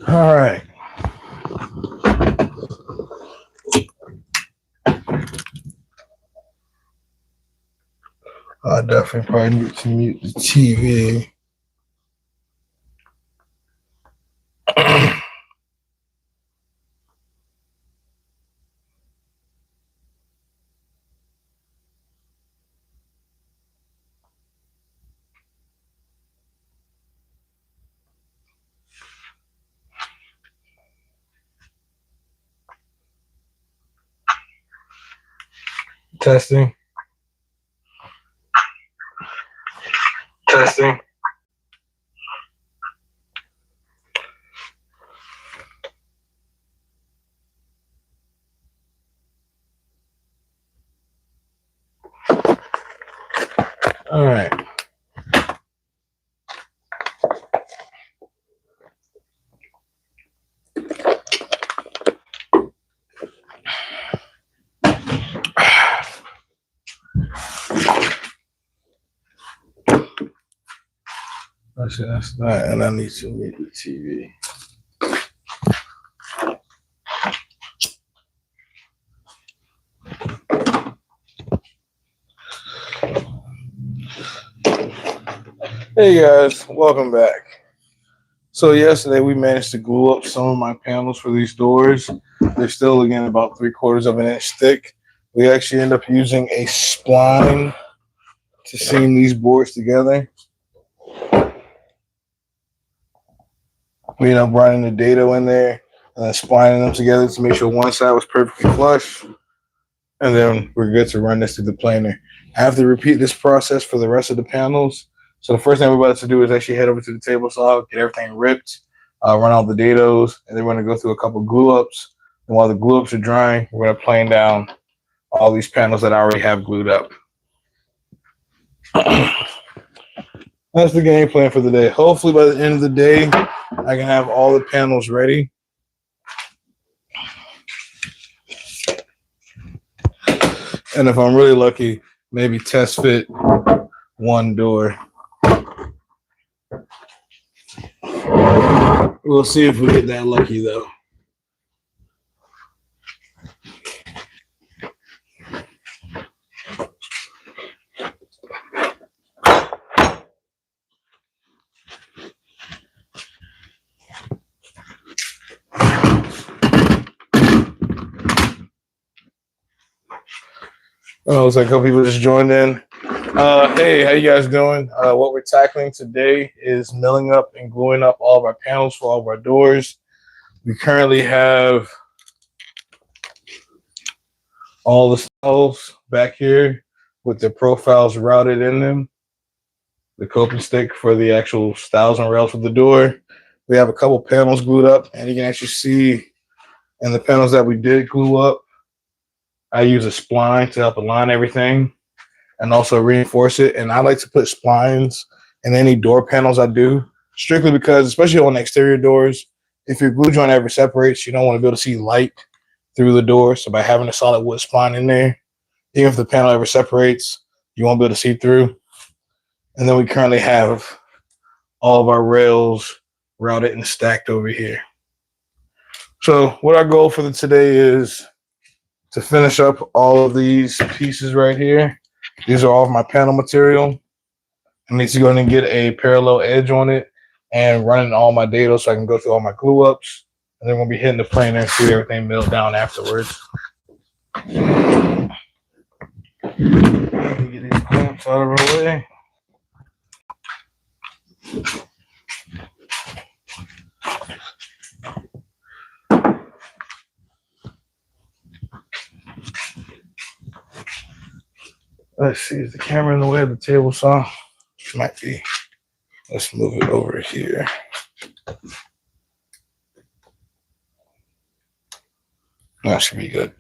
All right. I definitely probably need to mute the TV. Testing. Testing. All right. That's that, and I need to mute the TV. Hey guys, welcome back. So yesterday we managed to glue up some of my panels for these doors. They're still again about 3/4 of an inch thick. We actually end up using a spline to seam these boards together. We end up running the dado in there and then splining them together to make sure one side was perfectly flush. And then we're good to run this through the planer. I have to repeat this process for the rest of the panels. So the first thing we're about to do is actually head over to the table saw, get everything ripped, run all the dados, and then we're going to go through a couple glue ups. And while the glue ups are drying, we're going to plane down all these panels that I already have glued up. That's the game plan for the day. Hopefully by the end of the day, I can have all the panels ready. And if I'm really lucky, maybe test fit one door. We'll see if we get that lucky though. Oh, looks like a couple people just joined in. Hey, how you guys doing? What we're tackling today is milling up and gluing up all of our panels for all of our doors. We currently have all the stalls back here with their profiles routed in them. The coping stick for the actual stiles and rails for the door. We have a couple panels glued up, and you can actually see in the panels that we did glue up, I use a spline to help align everything and also reinforce it. And I like to put splines in any door panels I do, strictly because, especially on exterior doors, if your glue joint ever separates, you don't want to be able to see light through the door. So by having a solid wood spline in there, even if the panel ever separates, you won't be able to see through. And then we currently have all of our rails routed and stacked over here. So what our goal for today is to finish up all of these pieces right here. These are all of my panel material. I need to go in and get a parallel edge on it and running all my dados so I can go through all my glue ups. And then we'll be hitting the planer and see everything milled down afterwards. Get these clamps out of our way. Let's see, is the camera in the way of the table saw? It might be. Let's move it over here. That should be good.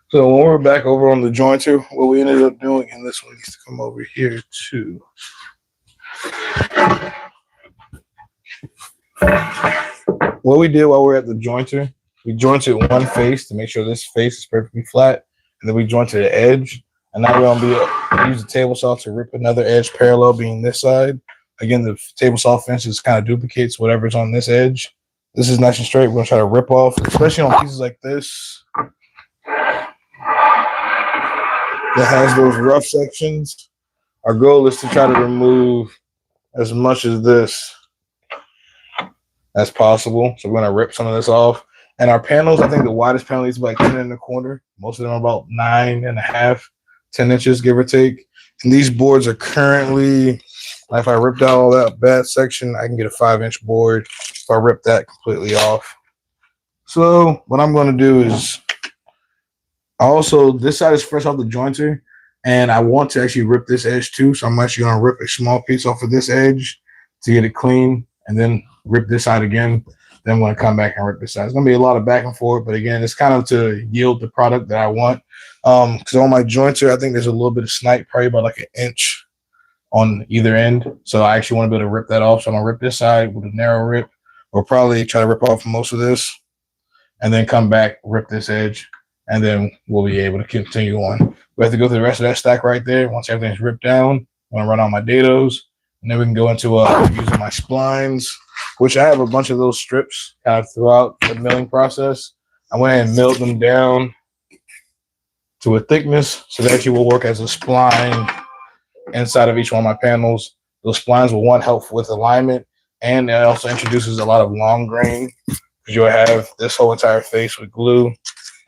So when we're back over on the jointer, what we ended up doing, and this one needs to come over here too. What we did while we were at the jointer, we jointed one face to make sure this face is perfectly flat, and then we jointed the edge. And now we're gonna use the table saw to rip another edge parallel, being this side. Again, the table saw fence just kind of duplicates whatever's on this edge. This is nice and straight. We're gonna try to rip off, especially on pieces like this that has those rough sections. Our goal is to try to remove as much of this as possible. So we're gonna rip some of this off. And our panels, I think the widest panel is like 10 in the corner. Most of them are about 9.5, 10 inches, give or take. And these boards are currently, if I ripped out all that bad section, I can get a 5-inch board if I rip that completely off. So what I'm going to do is, also this side is fresh off the jointer, and I want to actually rip this edge too. So I'm actually going to rip a small piece off of this edge to get it clean, and then rip this side again. Then I'm going to come back and rip this side. It's going to be a lot of back and forth, but again, it's kind of to yield the product that I want. Because on my jointer, I think there's a little bit of snipe, probably about like 1 inch on either end. So I actually want to be able to rip that off. So I'm going to rip this side with a narrow rip, or probably try to rip off most of this, and then come back, rip this edge, and then we'll be able to continue on. We have to go through the rest of that stack right there. Once everything's ripped down, I'm going to run on my dados, and then we can go into using my splines, which I have a bunch of those strips kind of throughout the milling process. I went ahead and milled them down to a thickness, so they actually will work as a spline inside of each one of my panels. Those splines will, help with alignment, and it also introduces a lot of long grain, because you'll have this whole entire face with glue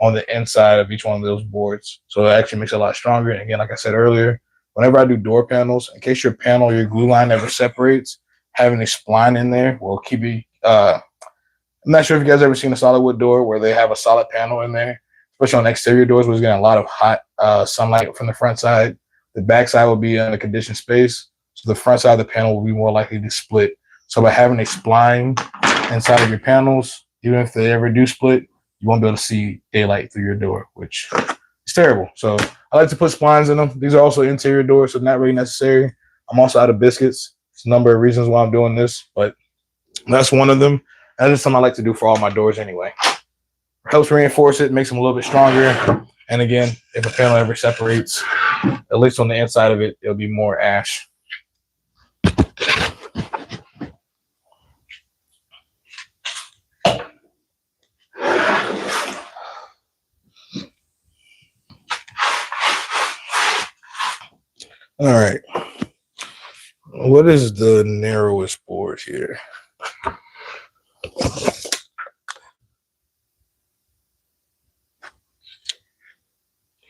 on the inside of each one of those boards. So it actually makes it a lot stronger. And again, like I said earlier, whenever I do door panels, in case your panel, your glue line never separates, having a spline in there will keep you, I'm not sure if you guys ever seen a solid wood door where they have a solid panel in there, especially on exterior doors where it's getting a lot of hot sunlight from the front side. The back side will be in a conditioned space, so the front side of the panel will be more likely to split. So by having a spline inside of your panels, even if they ever do split, you won't be able to see daylight through your door, which is terrible. So I like to put splines in them. These are also interior doors, so not really necessary. I'm also out of biscuits. There's a number of reasons why I'm doing this, but that's one of them. And that's something I like to do for all my doors anyway. It helps reinforce it, makes them a little bit stronger. And again, if a panel ever separates, at least on the inside of it, it'll be more ash. All right. What is the narrowest board here?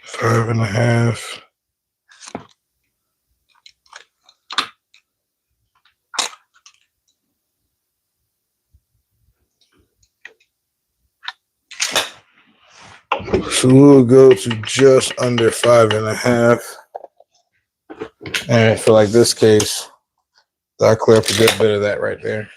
Five and a half. So we'll go to just under 5.5. And for like this case, I'll clear up a good bit of that right there.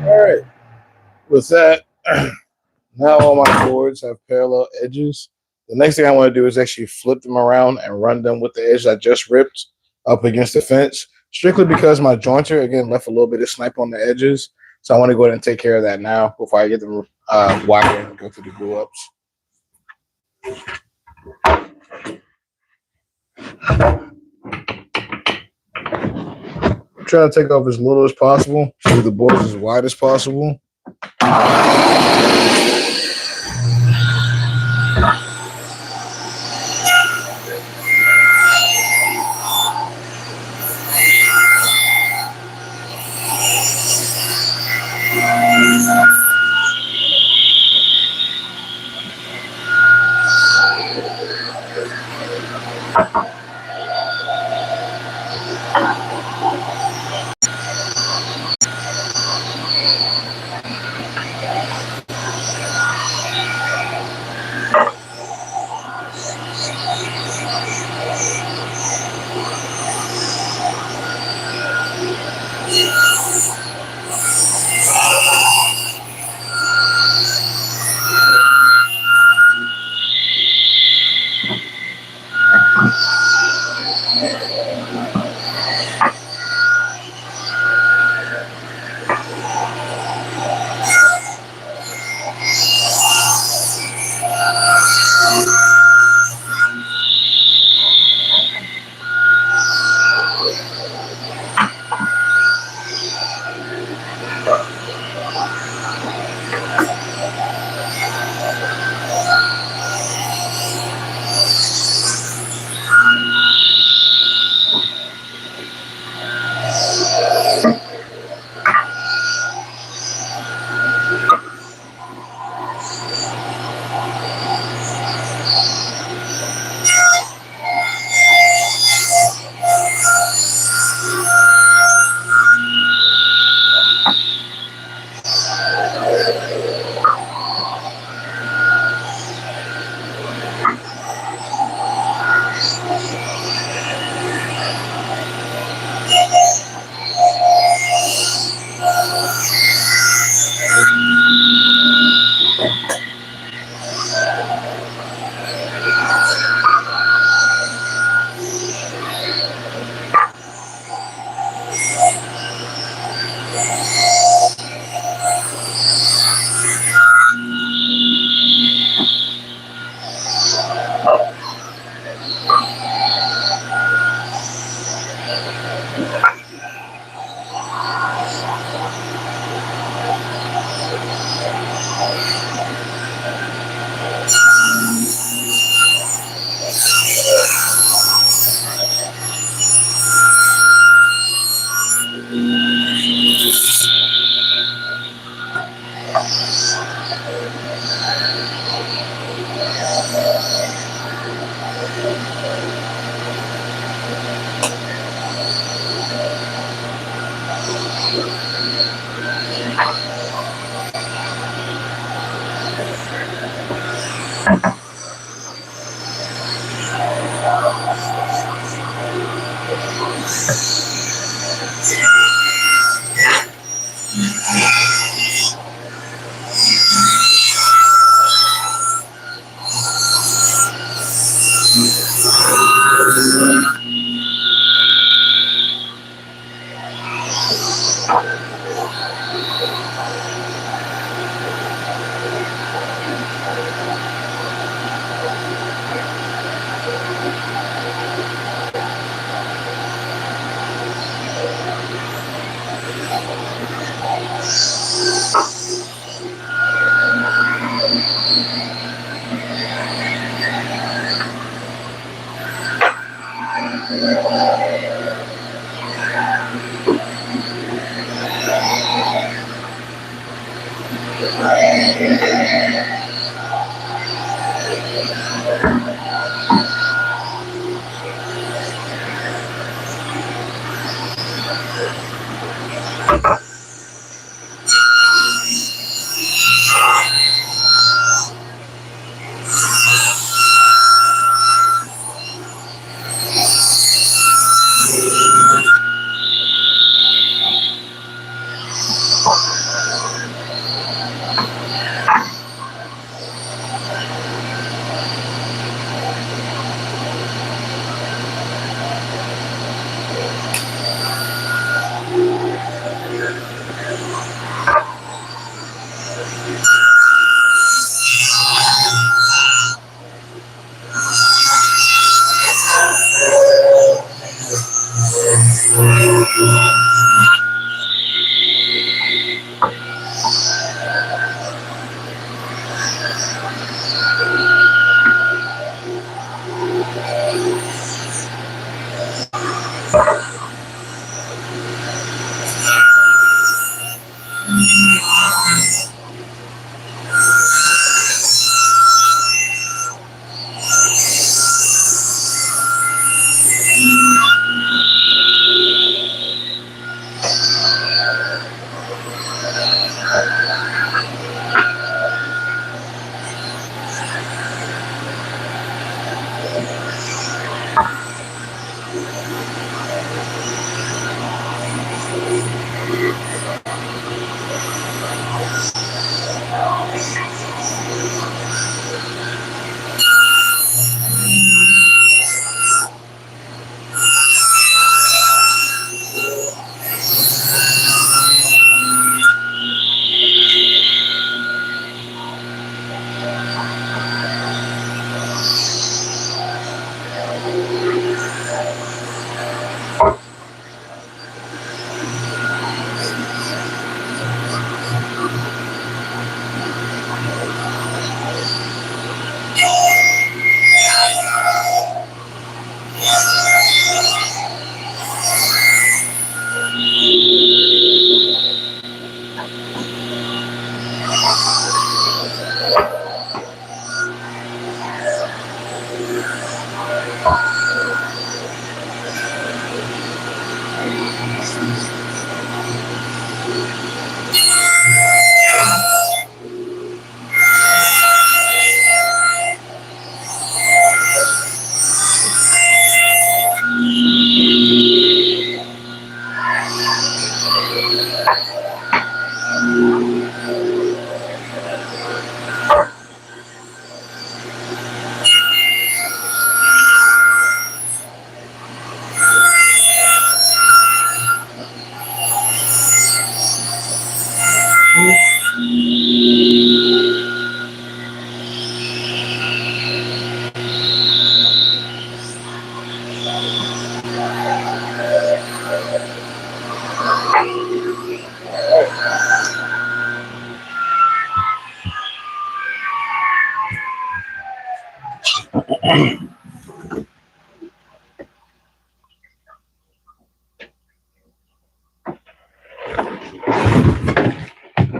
All right. With that, now all my boards have parallel edges. The next thing I want to do is actually flip them around and run them with the edge I just ripped up against the fence, strictly because my jointer, again, left a little bit of snipe on the edges. So I want to go ahead and take care of that now before I get them wired and go through the glue ups. Try to take off as little as possible, so the boards as wide as possible.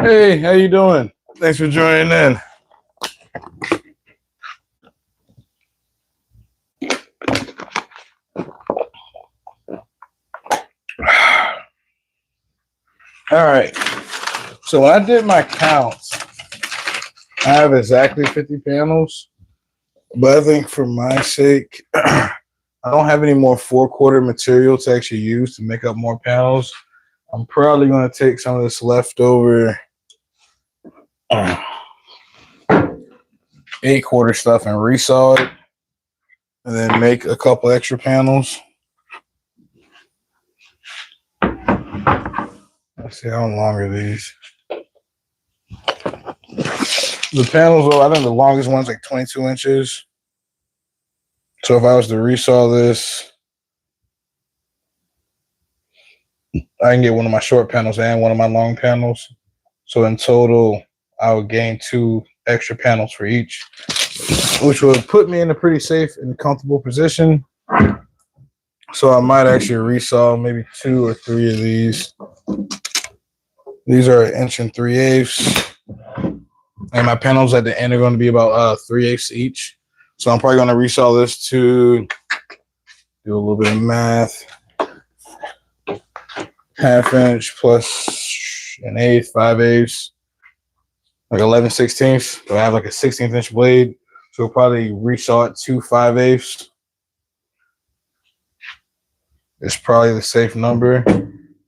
Hey, how you doing? Thanks for joining in. All right. So when I did my counts, I have exactly 50 panels, but I think for my sake, I don't have any more 4/4 material to actually use to make up more panels. I'm probably going to take some of this leftover 8/4 stuff and resaw it, and then make a couple extra panels. Let's see how long are these. The panels, though, I think the longest one's like 22 inches. So if I was to resaw this, I can get one of my short panels and one of my long panels. So in total, I would gain 2 extra panels for each, which would put me in a pretty safe and comfortable position. So I might actually resaw maybe 2 or 3 of these. These are 1 3/8 inches. And my panels at the end are going to be about 3/8 each. So I'm probably going to resaw this to do a little bit of math. 1/2 inch plus an eighth, 5/8, like 11/16. So I have like a 16th inch blade. So we'll probably resaw it to 5/8. It's probably the safe number.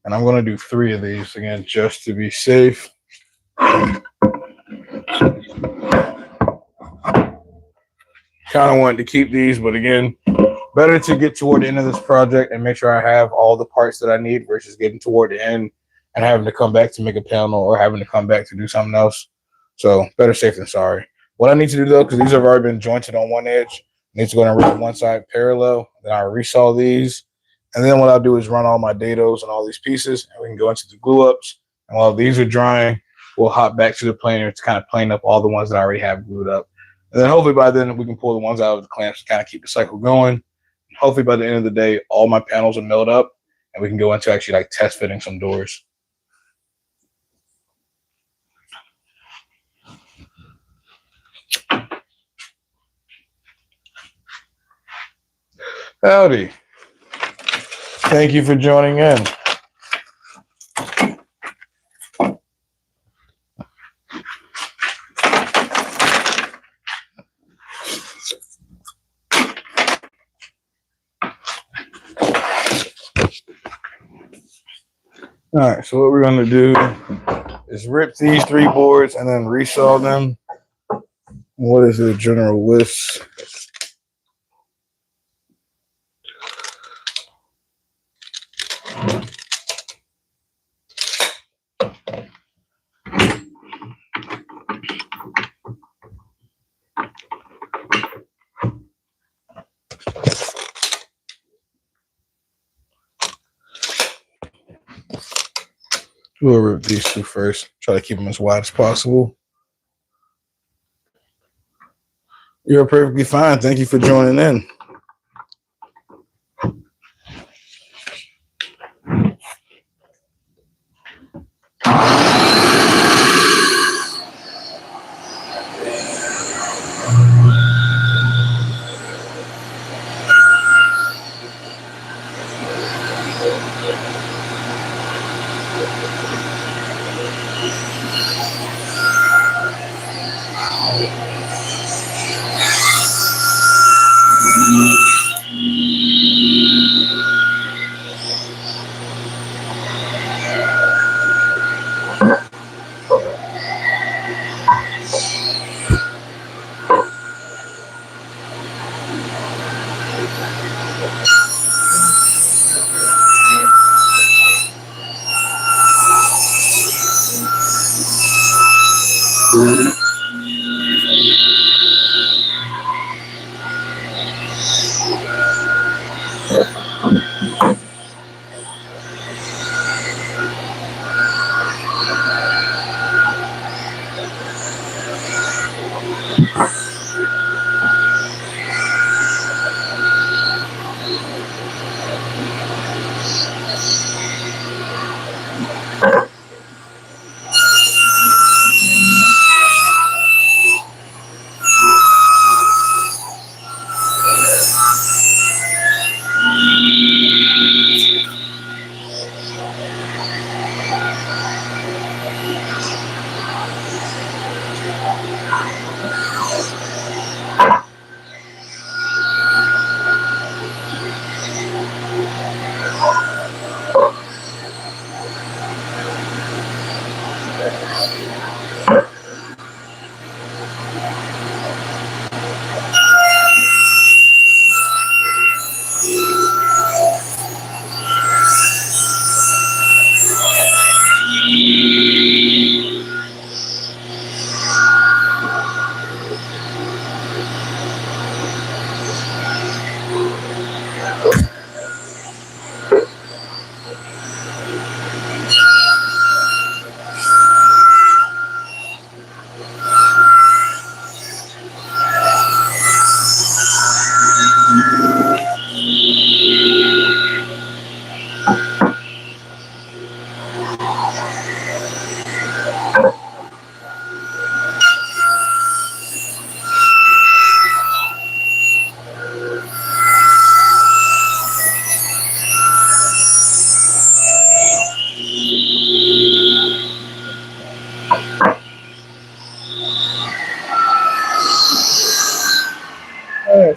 And I'm going to do 3 of these again, just to be safe. Kind of wanted to keep these, but again, better to get toward the end of this project and make sure I have all the parts that I need versus getting toward the end and having to come back to make a panel or having to come back to do something else. So better safe than sorry. What I need to do though, because these have already been jointed on one edge, I need to go and run one side parallel. Then I'll resaw these. And then what I'll do is run all my dados and all these pieces, and we can go into the glue ups. And while these are drying, we'll hop back to the planer to kind of plane up all the ones that I already have glued up. And then hopefully by then we can pull the ones out of the clamps to kind of keep the cycle going. Hopefully by the end of the day, all my panels are milled up and we can go into actually like test fitting some doors. Howdy. Thank you for joining in. All right, so what we're going to do is rip these 3 boards and then resaw them. What is the general width? We'll rip these 2 first. Try to keep them as wide as possible. You're perfectly fine. Thank you for joining in.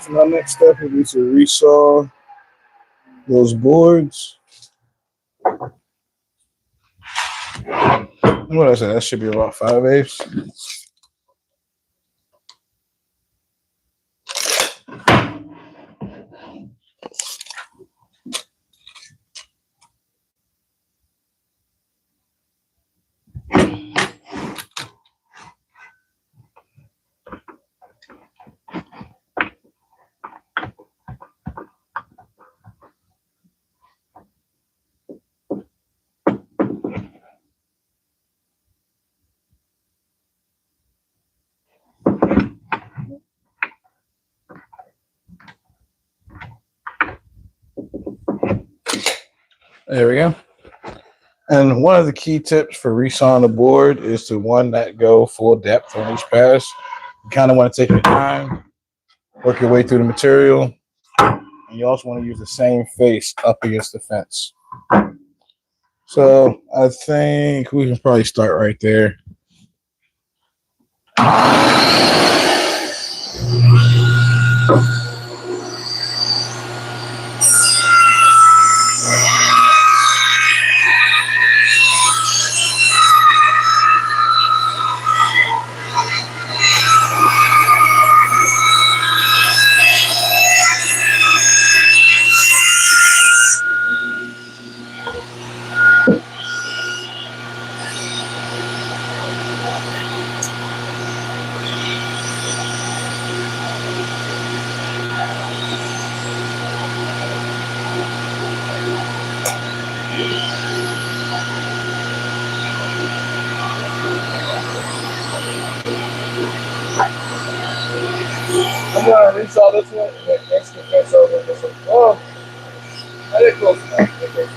my next step will be to resaw those boards. What I said, that should be about 5/8. There we go. And one of the key tips for resawing the board is to one that go full depth on each pass. You kind of want to take your time, work your way through the material, and you also want to use the same face up against the fence. So I think we can probably start right there. I'm gonna resaw this one and then next the fence over this one. Oh, I did close enough. Okay.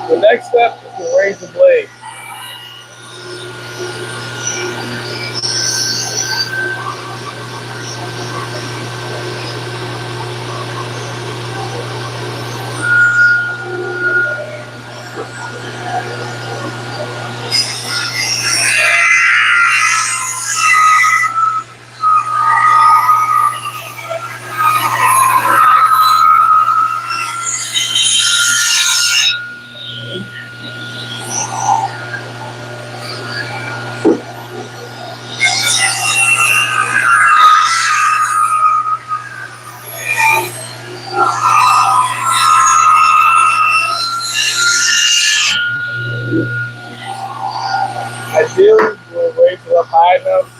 The next step is to raise the blade. wide enough.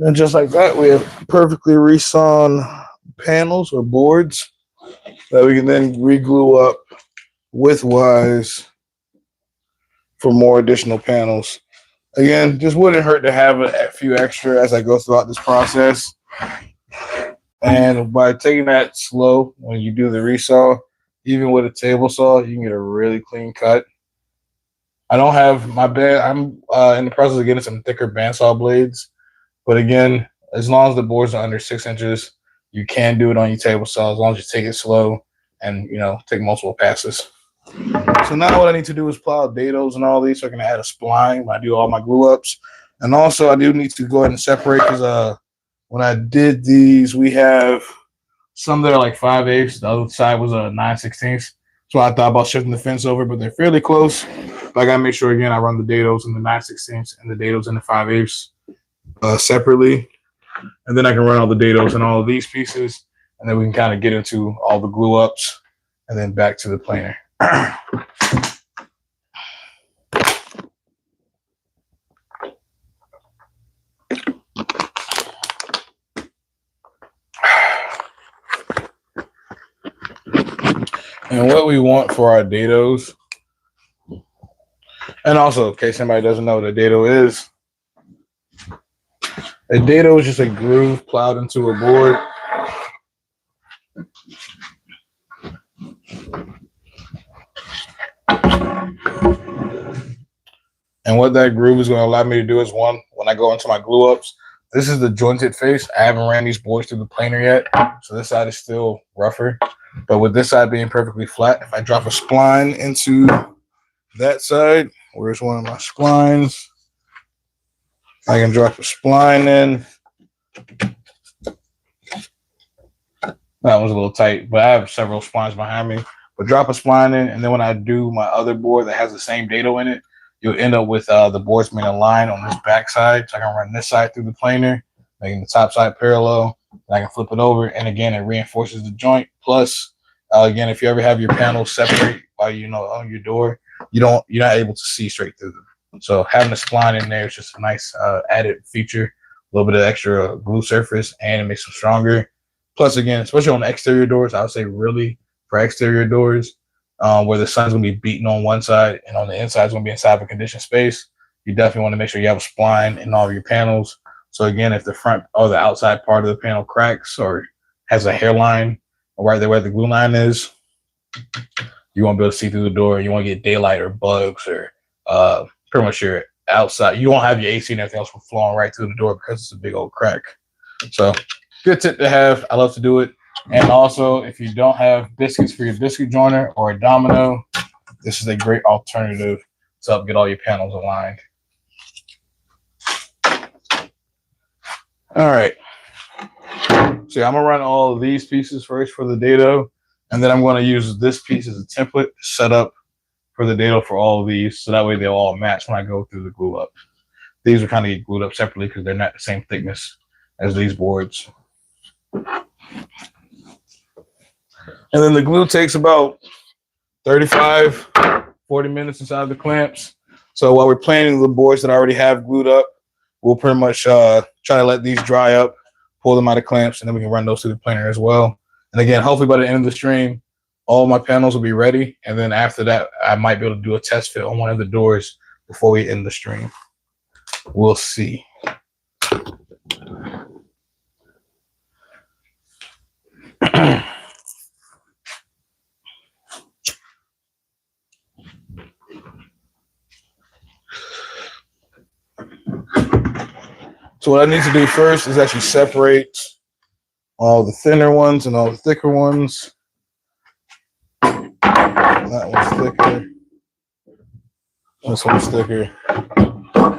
And just like that, we have perfectly resawn panels or boards that we can then re-glue up widthwise for more additional panels. Again, just wouldn't hurt to have a few extra as I go throughout this process. And by taking that slow when you do the resaw, even with a table saw, you can get a really clean cut. I don't have my band. I'm in the process of getting some thicker bandsaw blades. But again, as long as the boards are under 6 inches, you can do it on your table saw as long as you take it slow and, take multiple passes. So now what I need to do is plow dados and all these so I can add a spline when I do all my glue ups. And also I do need to go ahead and separate because when I did these, we have some that are like 5/8. The other side was a 9/16. So I thought about shifting the fence over, but they're fairly close. But I got to make sure, again, I run the dados in the 9/16 and the dados in the 5/8 separately. And then I can run all the dados in all of these pieces. And then we can kind of get into all the glue ups and then back to the planer. And what we want for our dados, and also in case somebody doesn't know what a dado is just a groove plowed into a board. And what that groove is going to allow me to do is, one, when I go into my glue ups, this is the jointed face. I haven't ran these boards through the planer yet, so this side is still rougher. But with this side being perfectly flat, if I drop a spline into that side, where's one of my splines? I can drop a spline in. That was a little tight, but I have several splines behind me. But drop a spline in, and then when I do my other board that has the same dado in it, you'll end up with the boards being aligned on this back side. So I can run this side through the planer, making the top side parallel. And I can flip it over, and again, it reinforces the joint. Plus, again, if you ever have your panels separate while on your door, you're not able to see straight through them. So having a spline in there is just a nice added feature, a little bit of extra glue surface, and it makes them stronger. Plus, again, especially on the exterior doors, I would say really for exterior doors, where the sun's going to be beating on one side and on the inside is going to be inside of a conditioned space. You definitely want to make sure you have a spline in all of your panels. So again, if the front or the outside part of the panel cracks or has a hairline right there where the glue line is, you won't be able to see through the door. You won't get daylight or bugs or pretty much your outside. You won't have your AC and everything else from flowing right through the door because it's a big old crack. So good tip to have. I love to do it. And also, if you don't have biscuits for your biscuit joiner or a domino, this is a great alternative to help get all your panels aligned. All right. So I'm gonna run all of these pieces first for the dado, and then I'm going to use this piece as a template to set up for the dado for all of these, so that way they'll all match when I go through the glue up. These will kind of get glued up separately because they're not the same thickness as these boards. And then the glue takes about 35, 40 minutes inside the clamps. So while we're planing the boards that I already have glued up, we'll pretty much try to let these dry up, pull them out of clamps, and then we can run those through the planer as well. And again, hopefully by the end of the stream, all my panels will be ready. And then after that, I might be able to do a test fit on one of the doors before we end the stream. We'll see. So what I need to do first is actually separate all the thinner ones and all the thicker ones. That one's thicker. This one's thicker.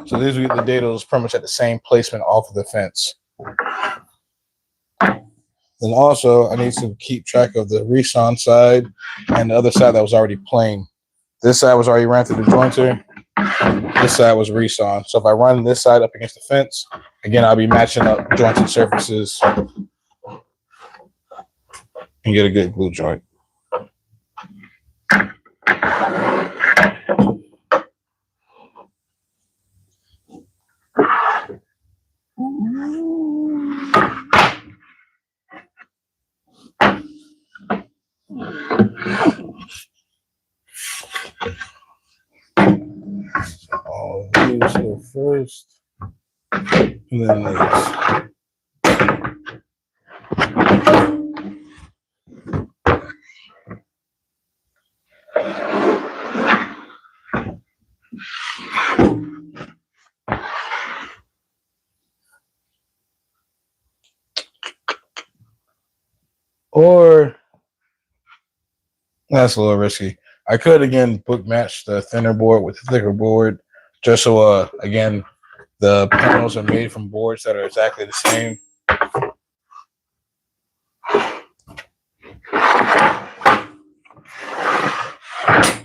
So these will get the dados pretty much at the same placement off of the fence. Then also I need to keep track of the Resawing side and the other side that was already plain. This side was already ran through the jointer. This side was Resawing. So if I run this side up against the fence, again, I'll be matching up jointed surfaces and get a good glue joint. All these here first, and then these. Or that's a little risky. I could again book match the thinner board with the thicker board, just so again the panels are made from boards that are exactly the same.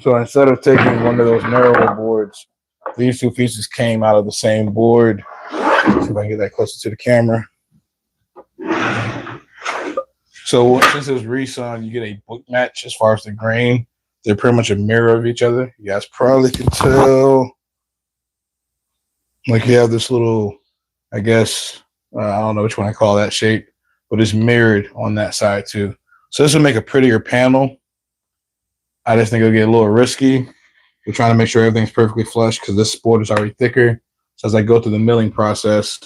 So instead of taking one of those narrower boards, these two pieces came out of the same board. Let's see if I can get that closer to the camera. So since it's Resawing, you get a book match as far as the grain. They're pretty much a mirror of each other. You guys probably can tell. Like you have this little, I guess, I don't know which one I call that shape, but it's mirrored on that side too. So this will make a prettier panel. I just think it'll get a little risky. We're trying to make sure everything's perfectly flush because this board is already thicker. So as I go through the milling process,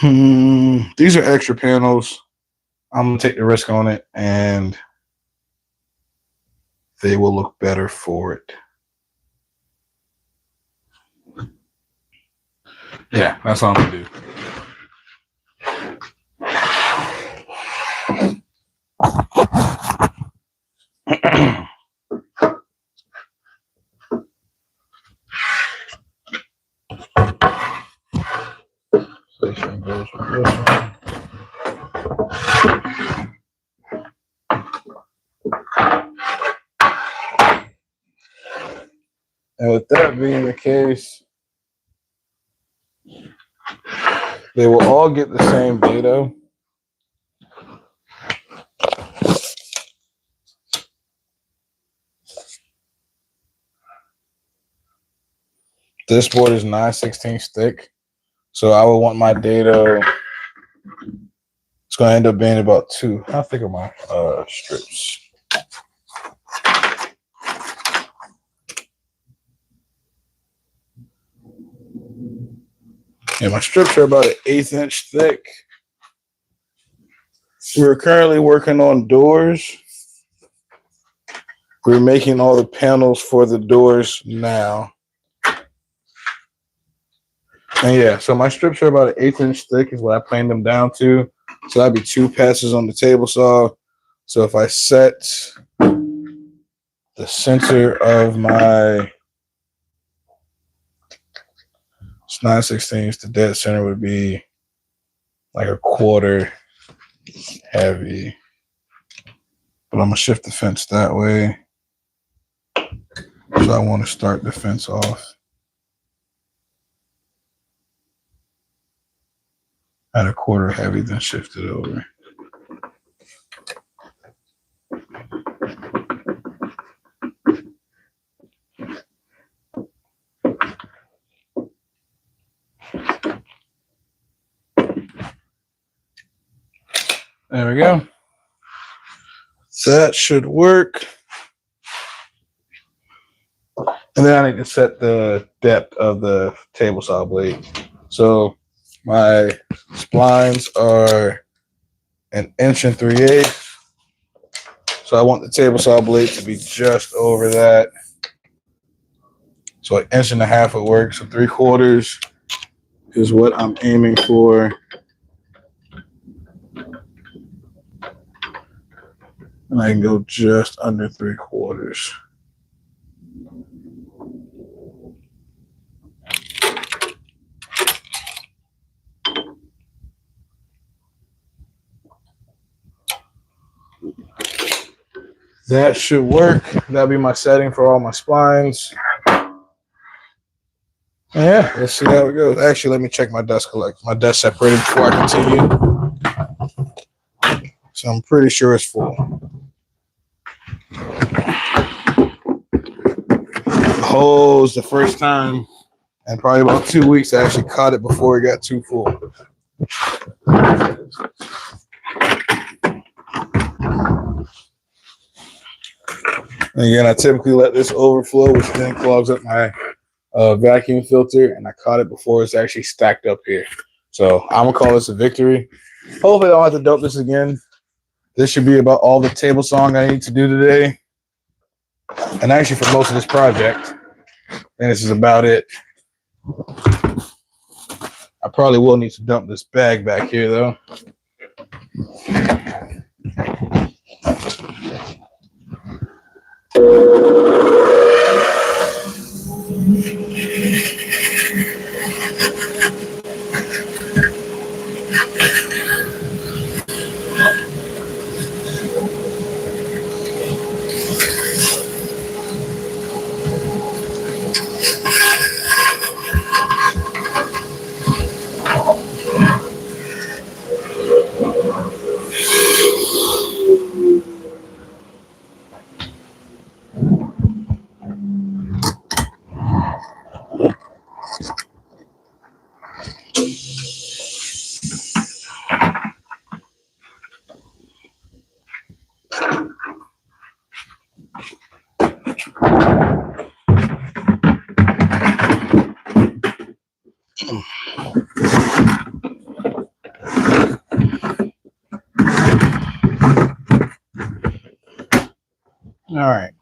these are extra panels. I'm going to take the risk on it and they will look better for it. Yeah, that's all I'm going to do. And with that being the case, they will all get the same dado. This board is 9/16 thick, so I would want my dado It's going to end up being about 2. How thick are my strips? Yeah, my strips are about an 1/8 inch thick. We're currently working on doors. We're making all the panels for the doors now. And yeah, so my strips are about an 1/8 inch thick is what I planed them down to. So that'd be 2 passes on the table saw. So if I set the center of my 9/16, the dead center would be like 1/4 heavy. But I'm gonna shift the fence that way. So I want to start the fence off at 1/4 heavy, then shift it over. There we go. So that should work. And then I need to set the depth of the table saw blade. So my splines are 1 3/8 inches. So I want the table saw blade to be just over that. So 1.5 inches would work. So 3/4 is what I'm aiming for. And I can go just under 3/4. That should work. That'll be my setting for all my splines. Yeah, let's see how it goes. Actually, let me check my dust collector. My dust separated before I continue. So I'm pretty sure it's full. Hose the first time, and probably about 2 weeks I actually caught it before it got too full. And again, I typically let this overflow, which then clogs up my vacuum filter, and I caught it before it's actually stacked up here. So I'm gonna call this a victory. Hopefully I don't have to dump this again. This should be about all the table sawing I need to do today. And actually for most of this project. And this is about it. I probably will need to dump this bag back here though. All right.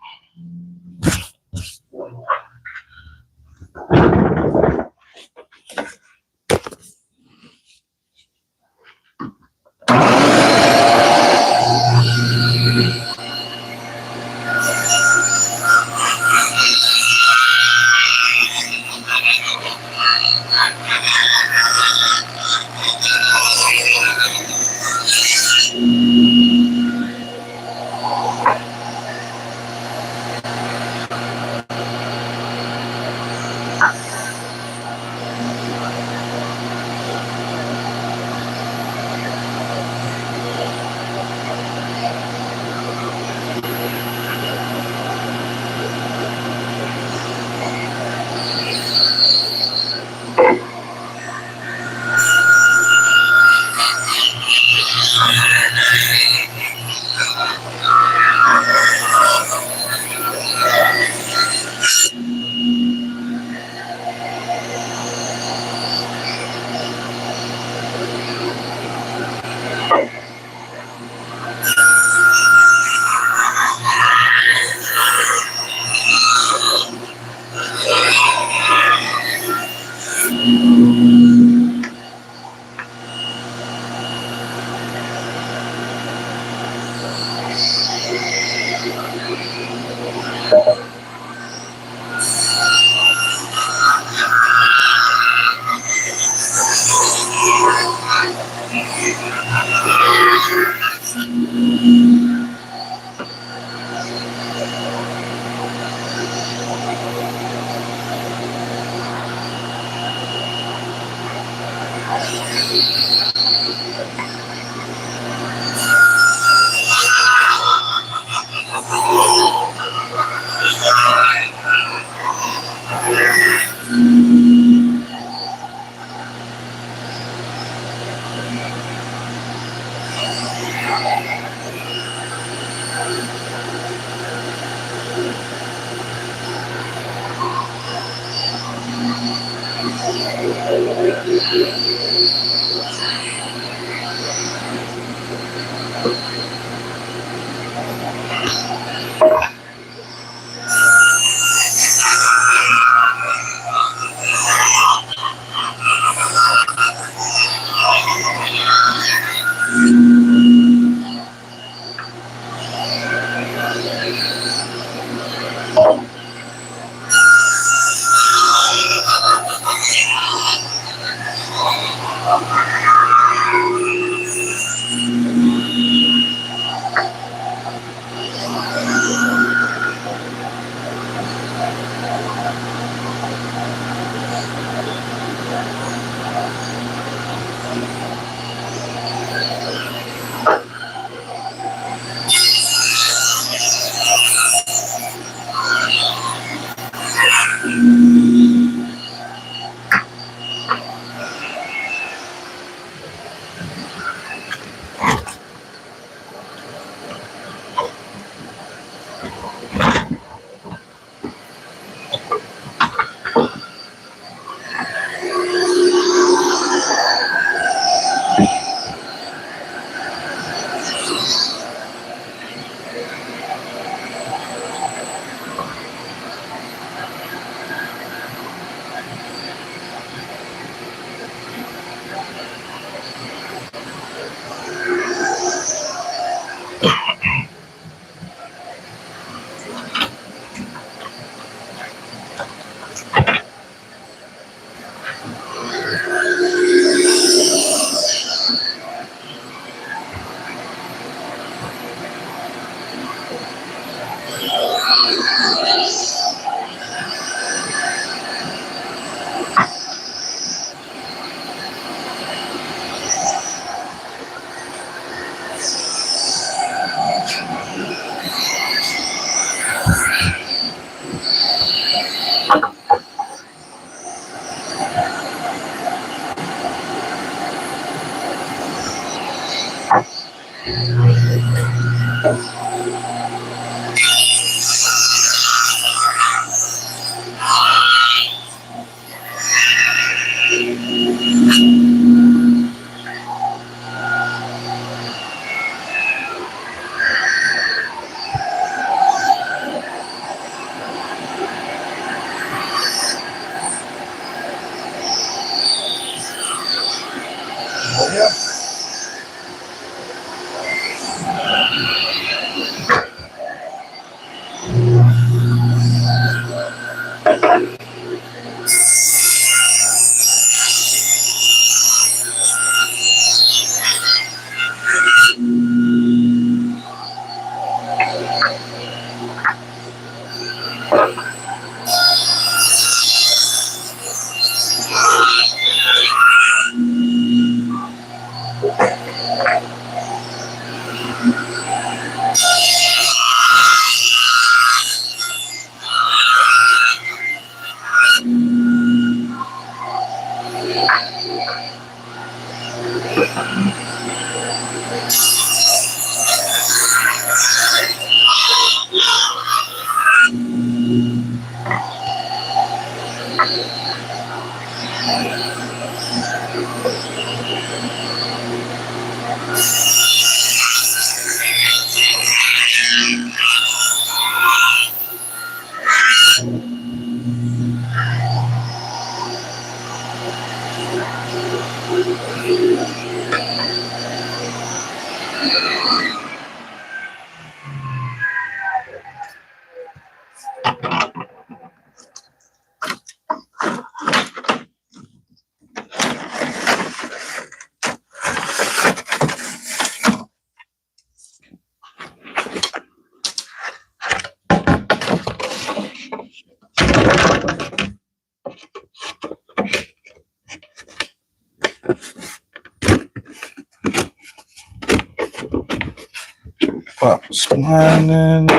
Pop the spline in.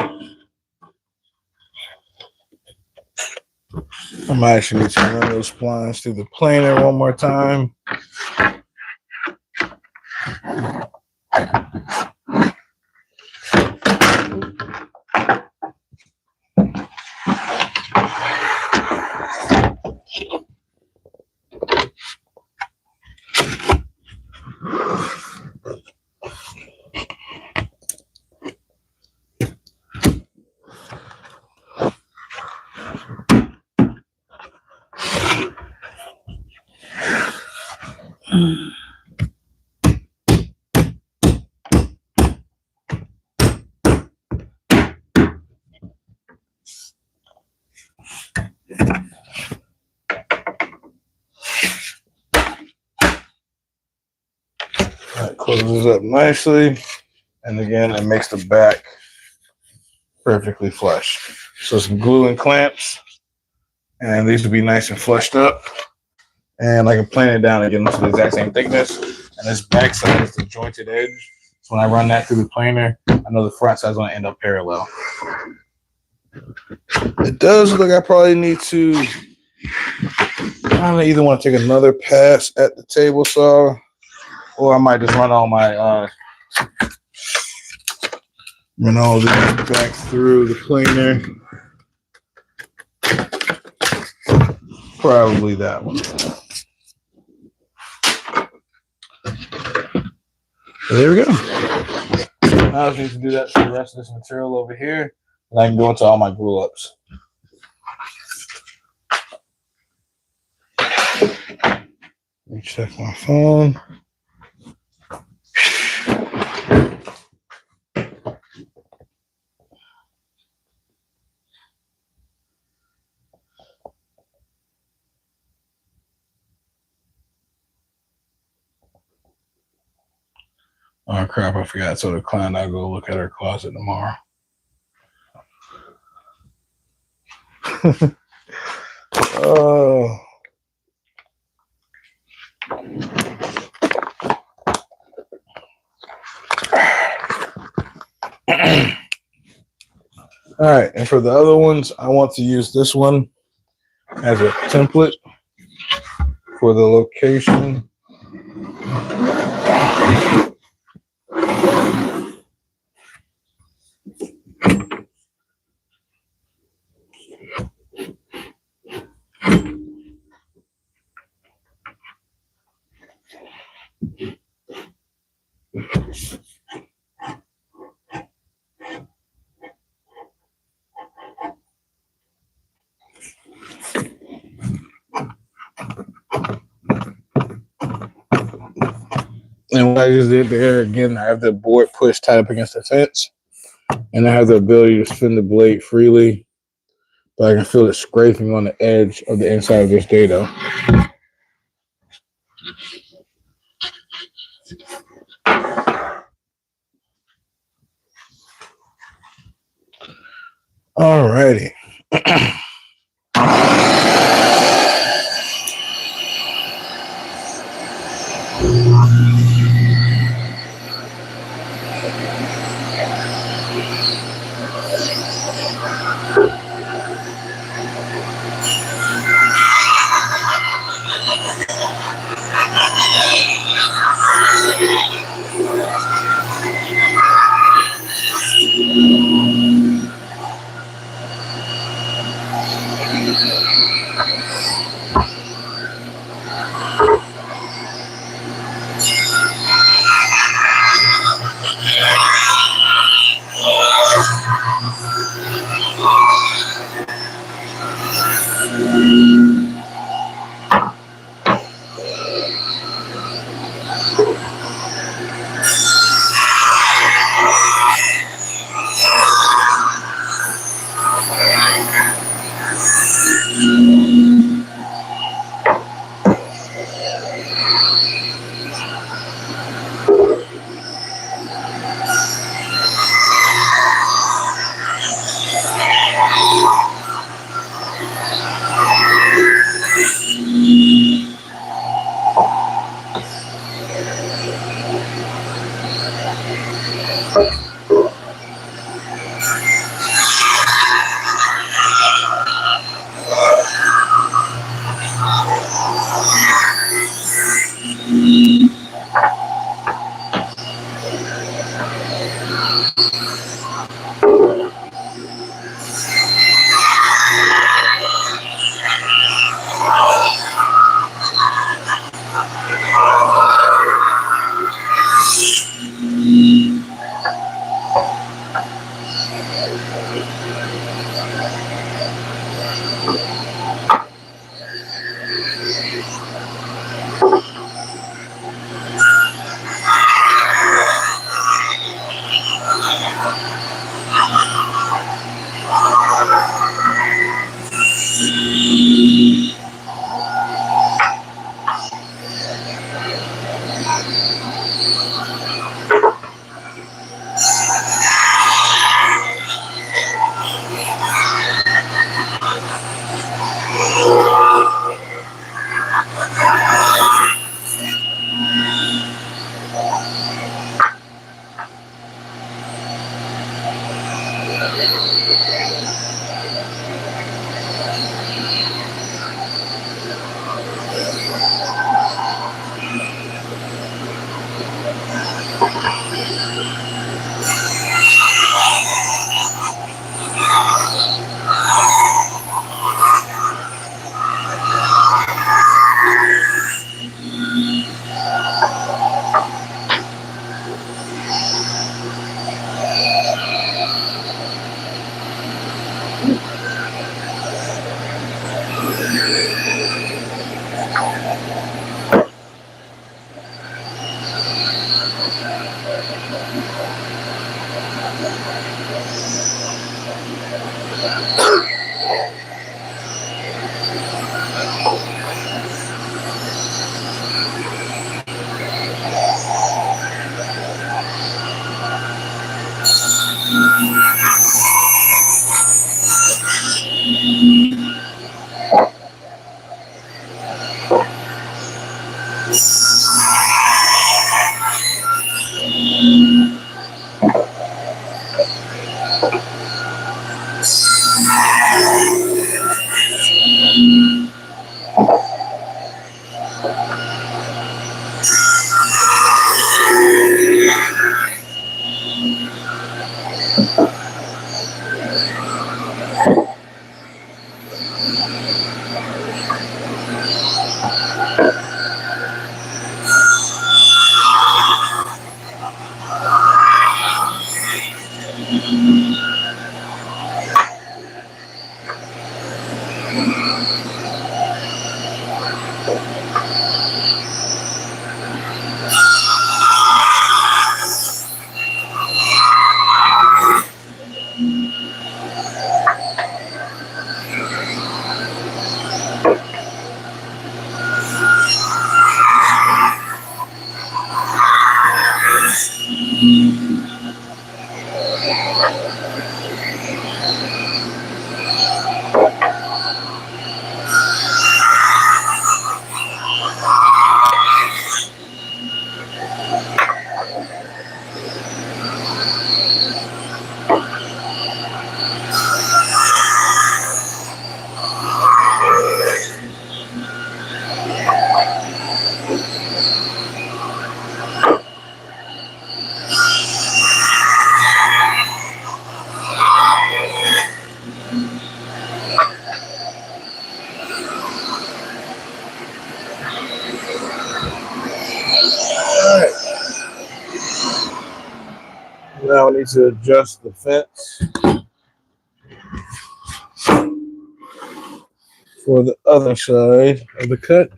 I might actually need to run those splines through the planer one more time. That closes up nicely, and again, it makes the back perfectly flush. So some glue and clamps, and these will be nice and flushed up. And I can plane it down and get them to the exact same thickness. And this back side is the jointed edge. So when I run that through the planer, I know the front side is going to end up parallel. It does look like I probably need to, I either want to take another pass at the table saw, or I might just run all my run all these back through the planer. Probably that one. So there we go. Now I just need to do that to the rest of this material over here, and I can go into all my glue ups. Let me check my phone. Oh crap, I forgot. So the client, I'll go look at her closet tomorrow. Oh. All right, and for the other ones, I want to use this one as a template for the location. And what I just did there, again, I have the board pushed tight up against the fence, and I have the ability to spin the blade freely, but I can feel it scraping on the edge of the inside of this dado. Alrighty. Now I need to adjust the fence for the other side of the cut.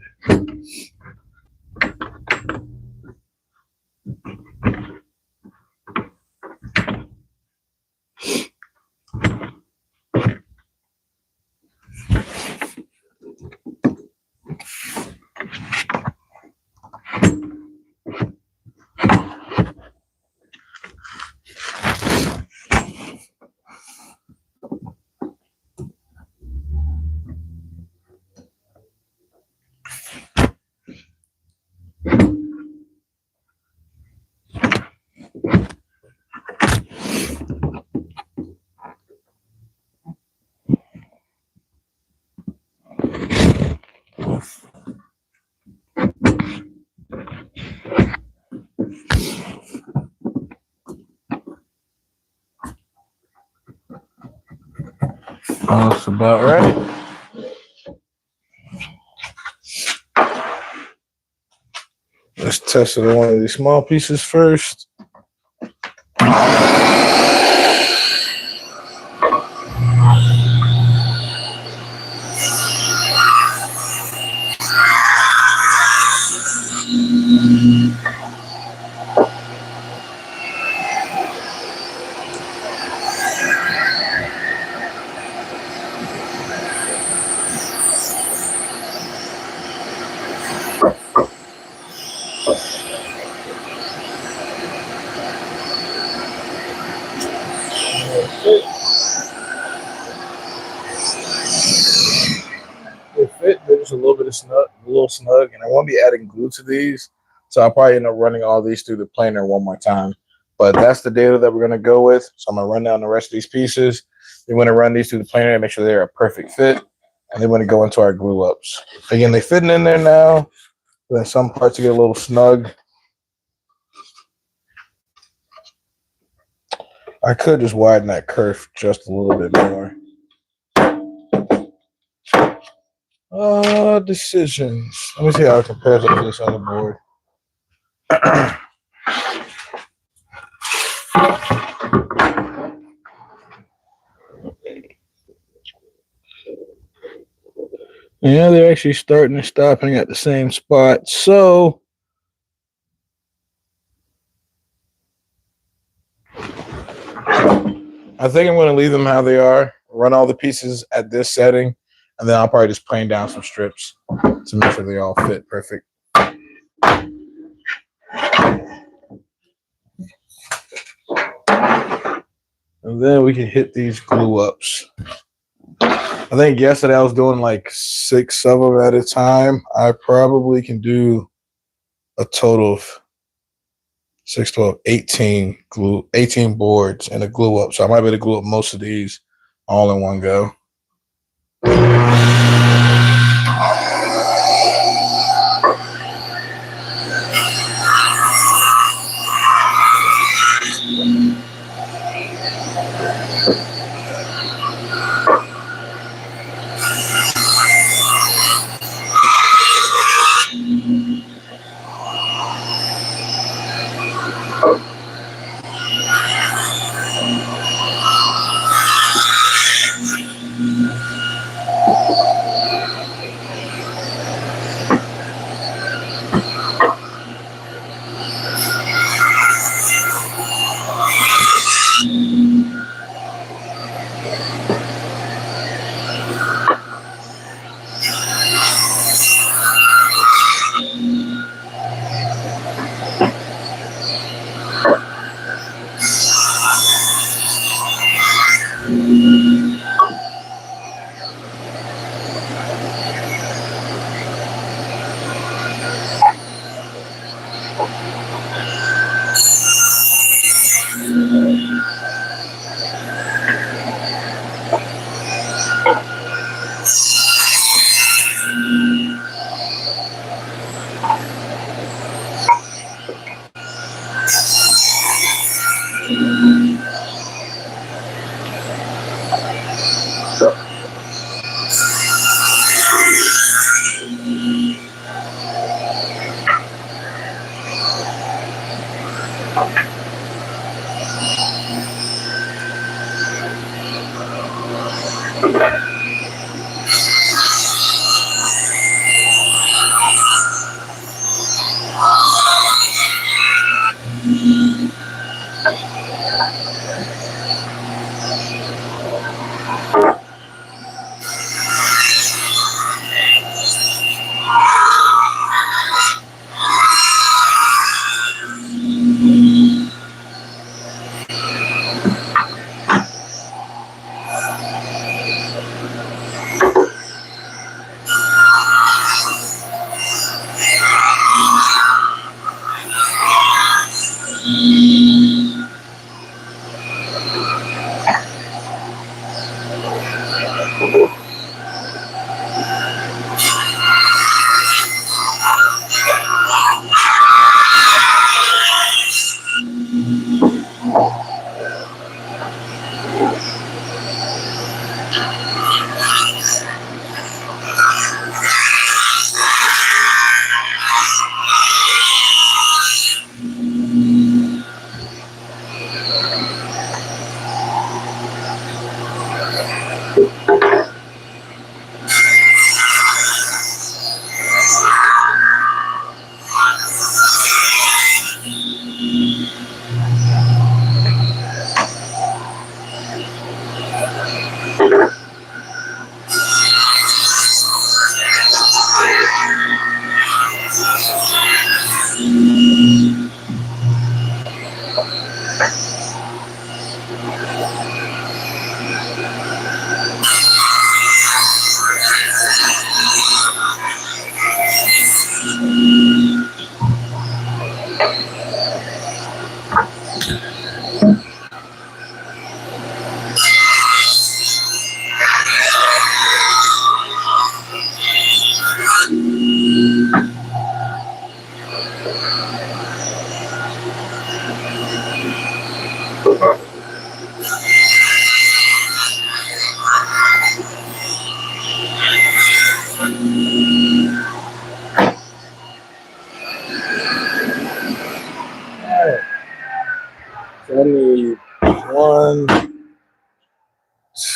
That's about right. Let's test it on one of these small pieces first. It fit, there's a little bit of snug, a little snug, and I won't be adding glue to these, so I'll probably end up running all these through the planer one more time. But that's the data that we're gonna go with. So I'm gonna run down the rest of these pieces. Then we're gonna run these through the planer and make sure they're a perfect fit, and then we're gonna go into our glue ups. Again, they're fitting in there now. Then some parts get a little snug. I could just widen that curve just a little bit more. Decisions. Let me see how it compares up to this other board. Yeah, they're actually starting and stopping at the same spot. So I think I'm going to leave them how they are, run all the pieces at this setting, and then I'll probably just plane down some strips to make sure they all fit perfect. And then we can hit these glue ups. I think yesterday I was doing like 6 of them at a time. I probably can do a total of 6, 12, 18 boards and a glue up. So I might be able to glue up most of these all in one go.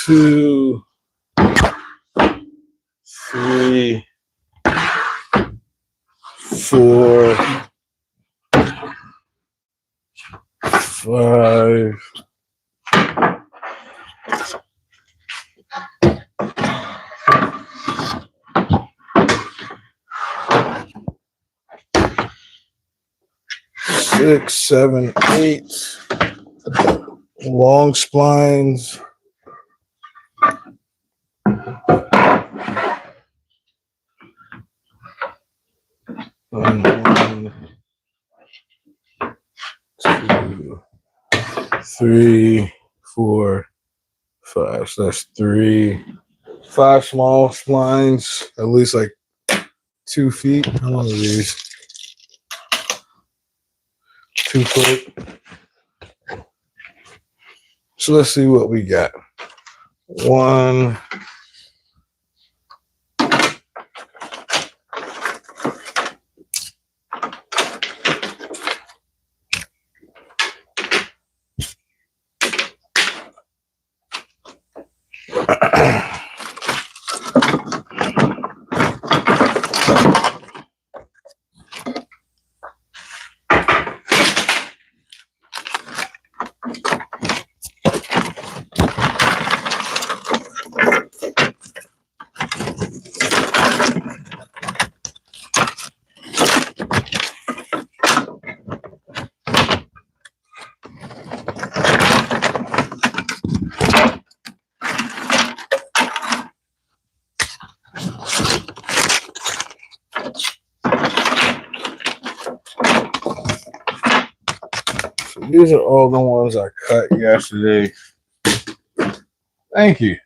2, 3, 4, 5, 6, 7, 8 long splines. 1, 2, 3, 4, 5. So that's 5 small splines, at least like 2 feet. How long are these? 2 foot. So let's see what we got. 1, these are all the ones I cut yesterday. Thank you.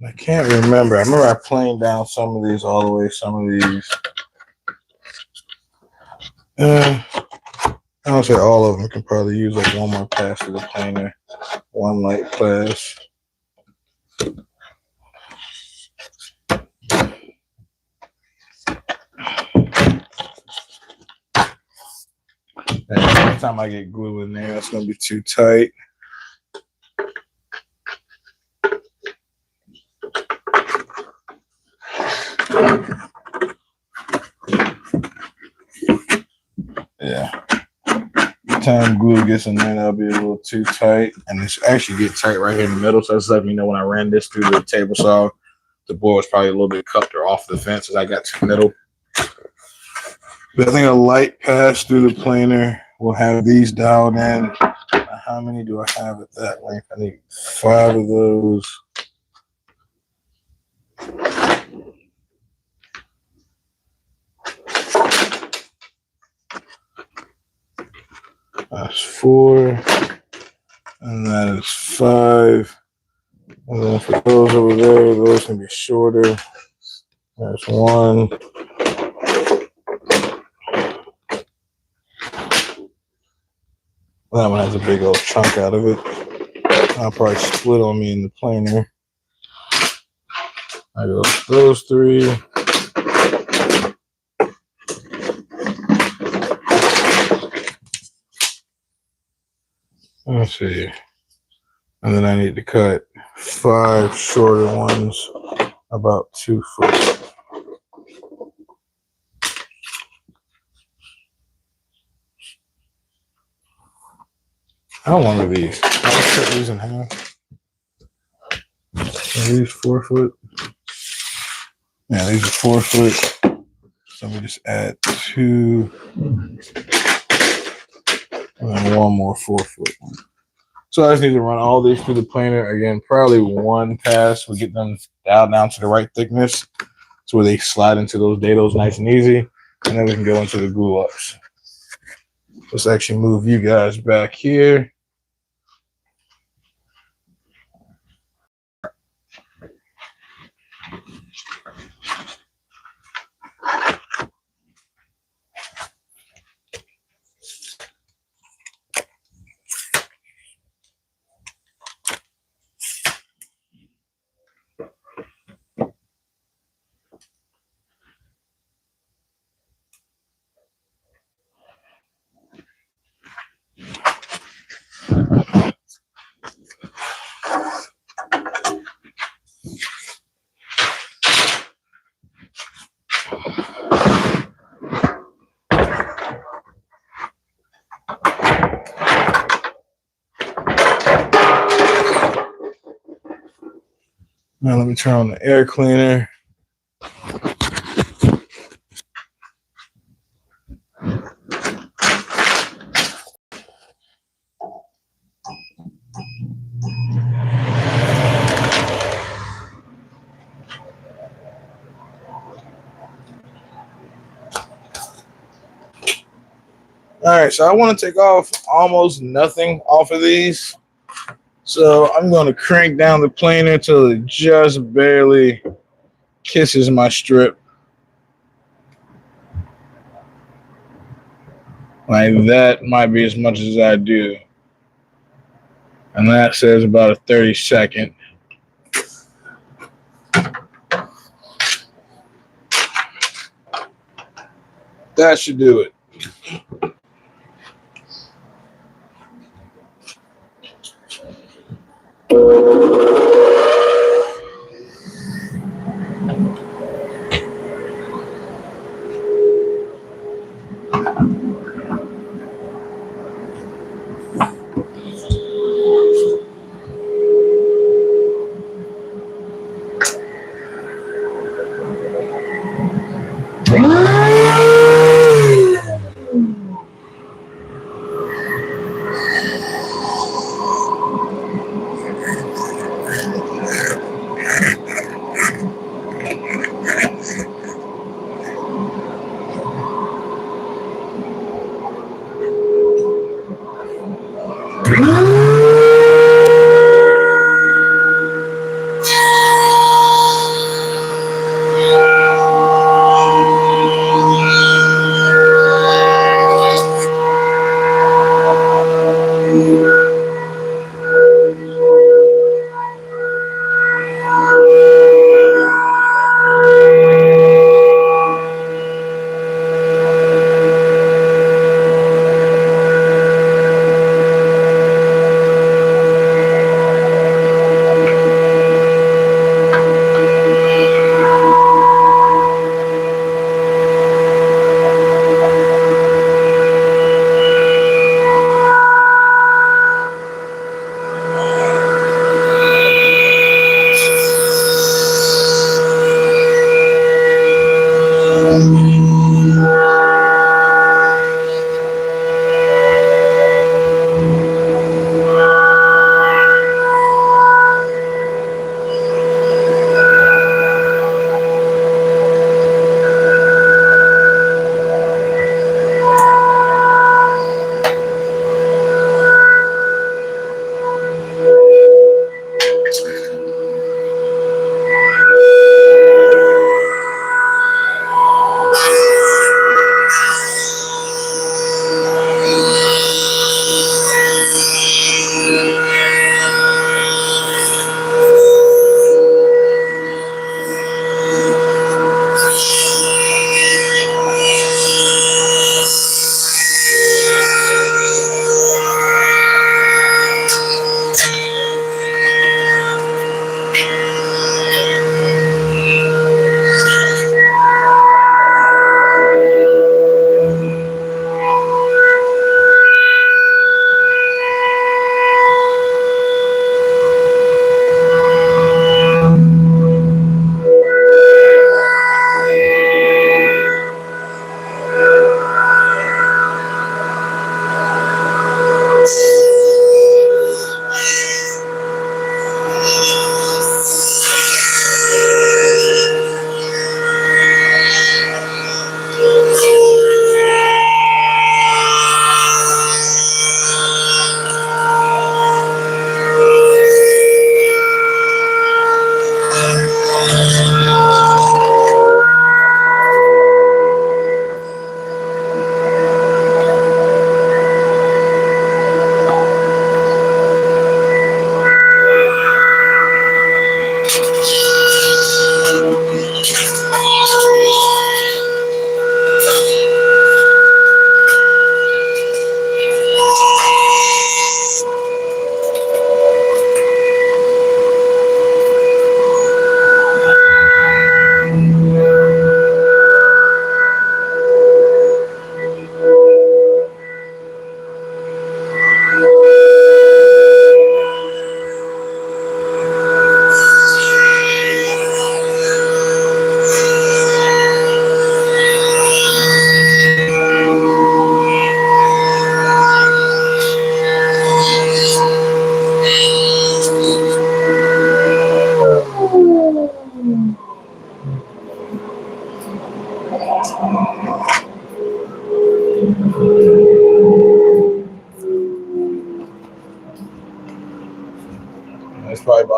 I can't remember. I remember I planed down some of these all the way, some of these. I don't say all of them. Can probably use like one more pass to the planer, one light pass. And every time I get glue in there, it's gonna be too tight. Yeah. Time glue gets in there, that'll be a little too tight, and it's actually get tight right here in the middle. So that's letting me know when I ran this through the table saw, the board was probably a little bit cupped or off the fence as I got to the middle. But I think a light pass through the planer will have these dialed in. How many do I have at that length? I need 5 of those. That's 4, and that is 5. And then for those over there, those can be shorter. There's 1. That one has a big old chunk out of it. I'll probably split on me in the planer. I go those 3. Let's see. And then I need to cut 5 shorter ones, about 2 foot. How long are these? I'll cut these in half. Are these 4 foot? Yeah, these are 4 foot. So we just add 2 and then 1 more 4 foot one. So I just need to run all these through the planer again. Probably 1 pass will get them dialed down to the right thickness, so where they slide into those dados nice and easy, and then we can go into the glue ups. Let's actually move you guys back here. Now let me turn on the air cleaner. All right, so I want to take off almost nothing off of these. So I'm going to crank down the planer till it just barely kisses my strip. Like that might be as much as I do. And that says about a 30-second. That should do it.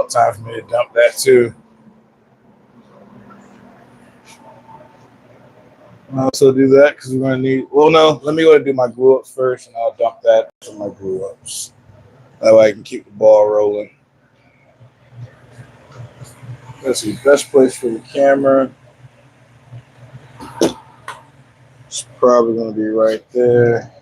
about time for me to dump that too. I'll also do that because we're going to need, well, no, let me go and do my glue ups first and I'll dump that for my glue ups. That way I can keep the ball rolling. Let's see, best place for the camera. It's probably going to be right there.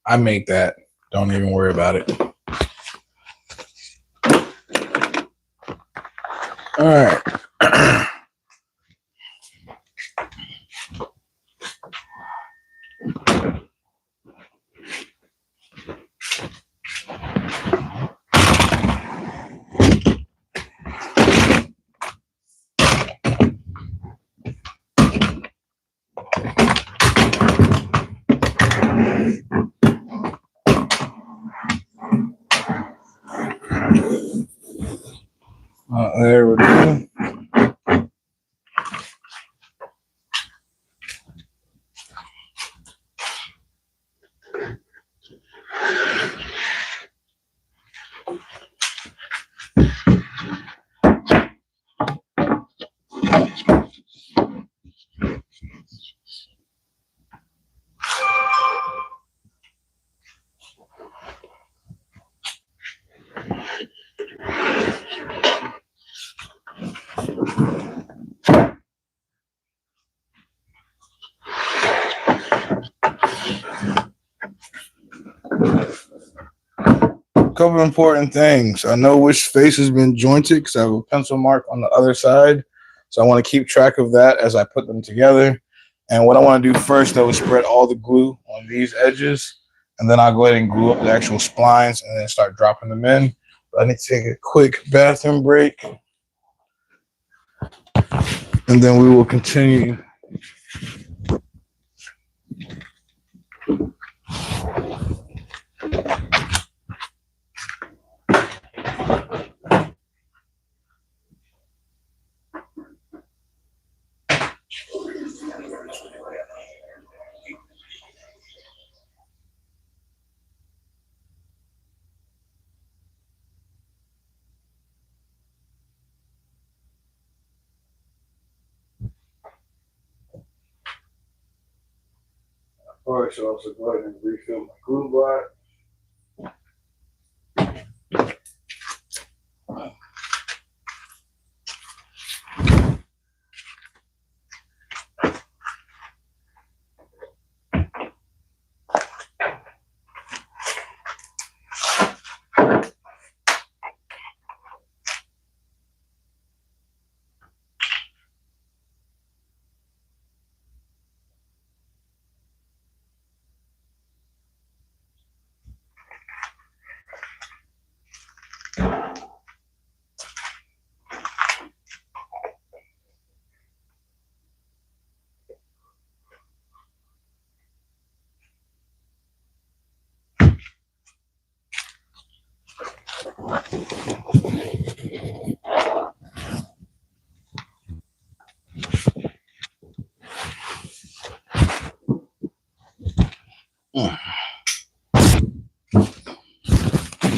I made that. Don't even worry about it. All right. There we go. Couple important things. I know which face has been jointed because I have a pencil mark on the other side. So I want to keep track of that as I put them together. And what I want to do first, though, is spread all the glue on these edges. And then I'll go ahead and glue up the actual splines and then start dropping them in. But I need to take a quick bathroom break. And then we will continue. All right, so I'll also go ahead and refill my glue block.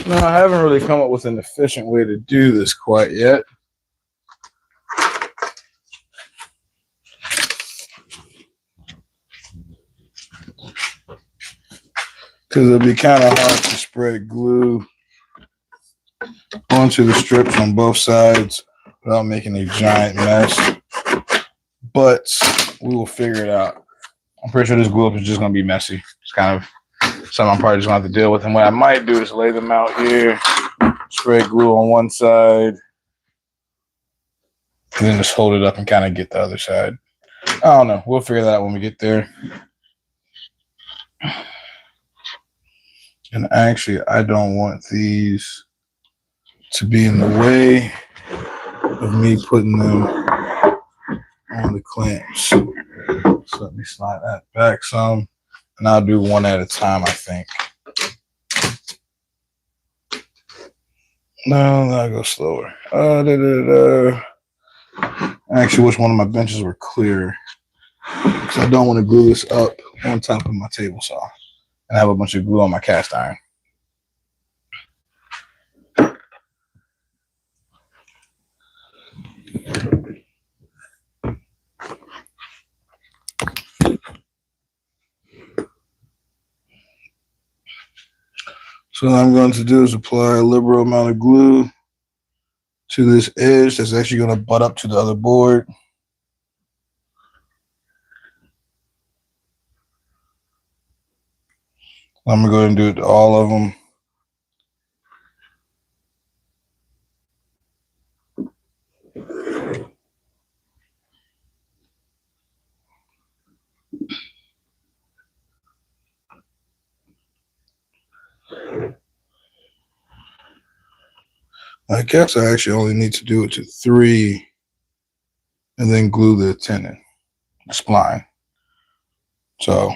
No, I haven't really come up with an efficient way to do this quite yet. Because it'll be kind of hard to spread glue onto the strips on both sides without making a giant mess. but we will figure it out. I'm pretty sure this glue up is just going to be messy. It's kind of something I'm probably just going to have to deal with. And what I might do is lay them out here, spread glue on one side, and then just hold it up and kind of get the other side. I don't know. We'll figure that out when we get there. And actually, I don't want these to be in the way of me putting them on the clamps. So let me slide that back some, and I'll do one at a time, I think. No, I'll go slower. I actually wish one of my benches were clear, because I don't want to glue this up on top of my table saw and have a bunch of glue on my cast iron. So what I'm going to do is apply a liberal amount of glue to this edge that's actually going to butt up to the other board. I'm going to go ahead and do it to all of them. I guess I actually only need to do it to 3 and then glue the tenon, the spline. So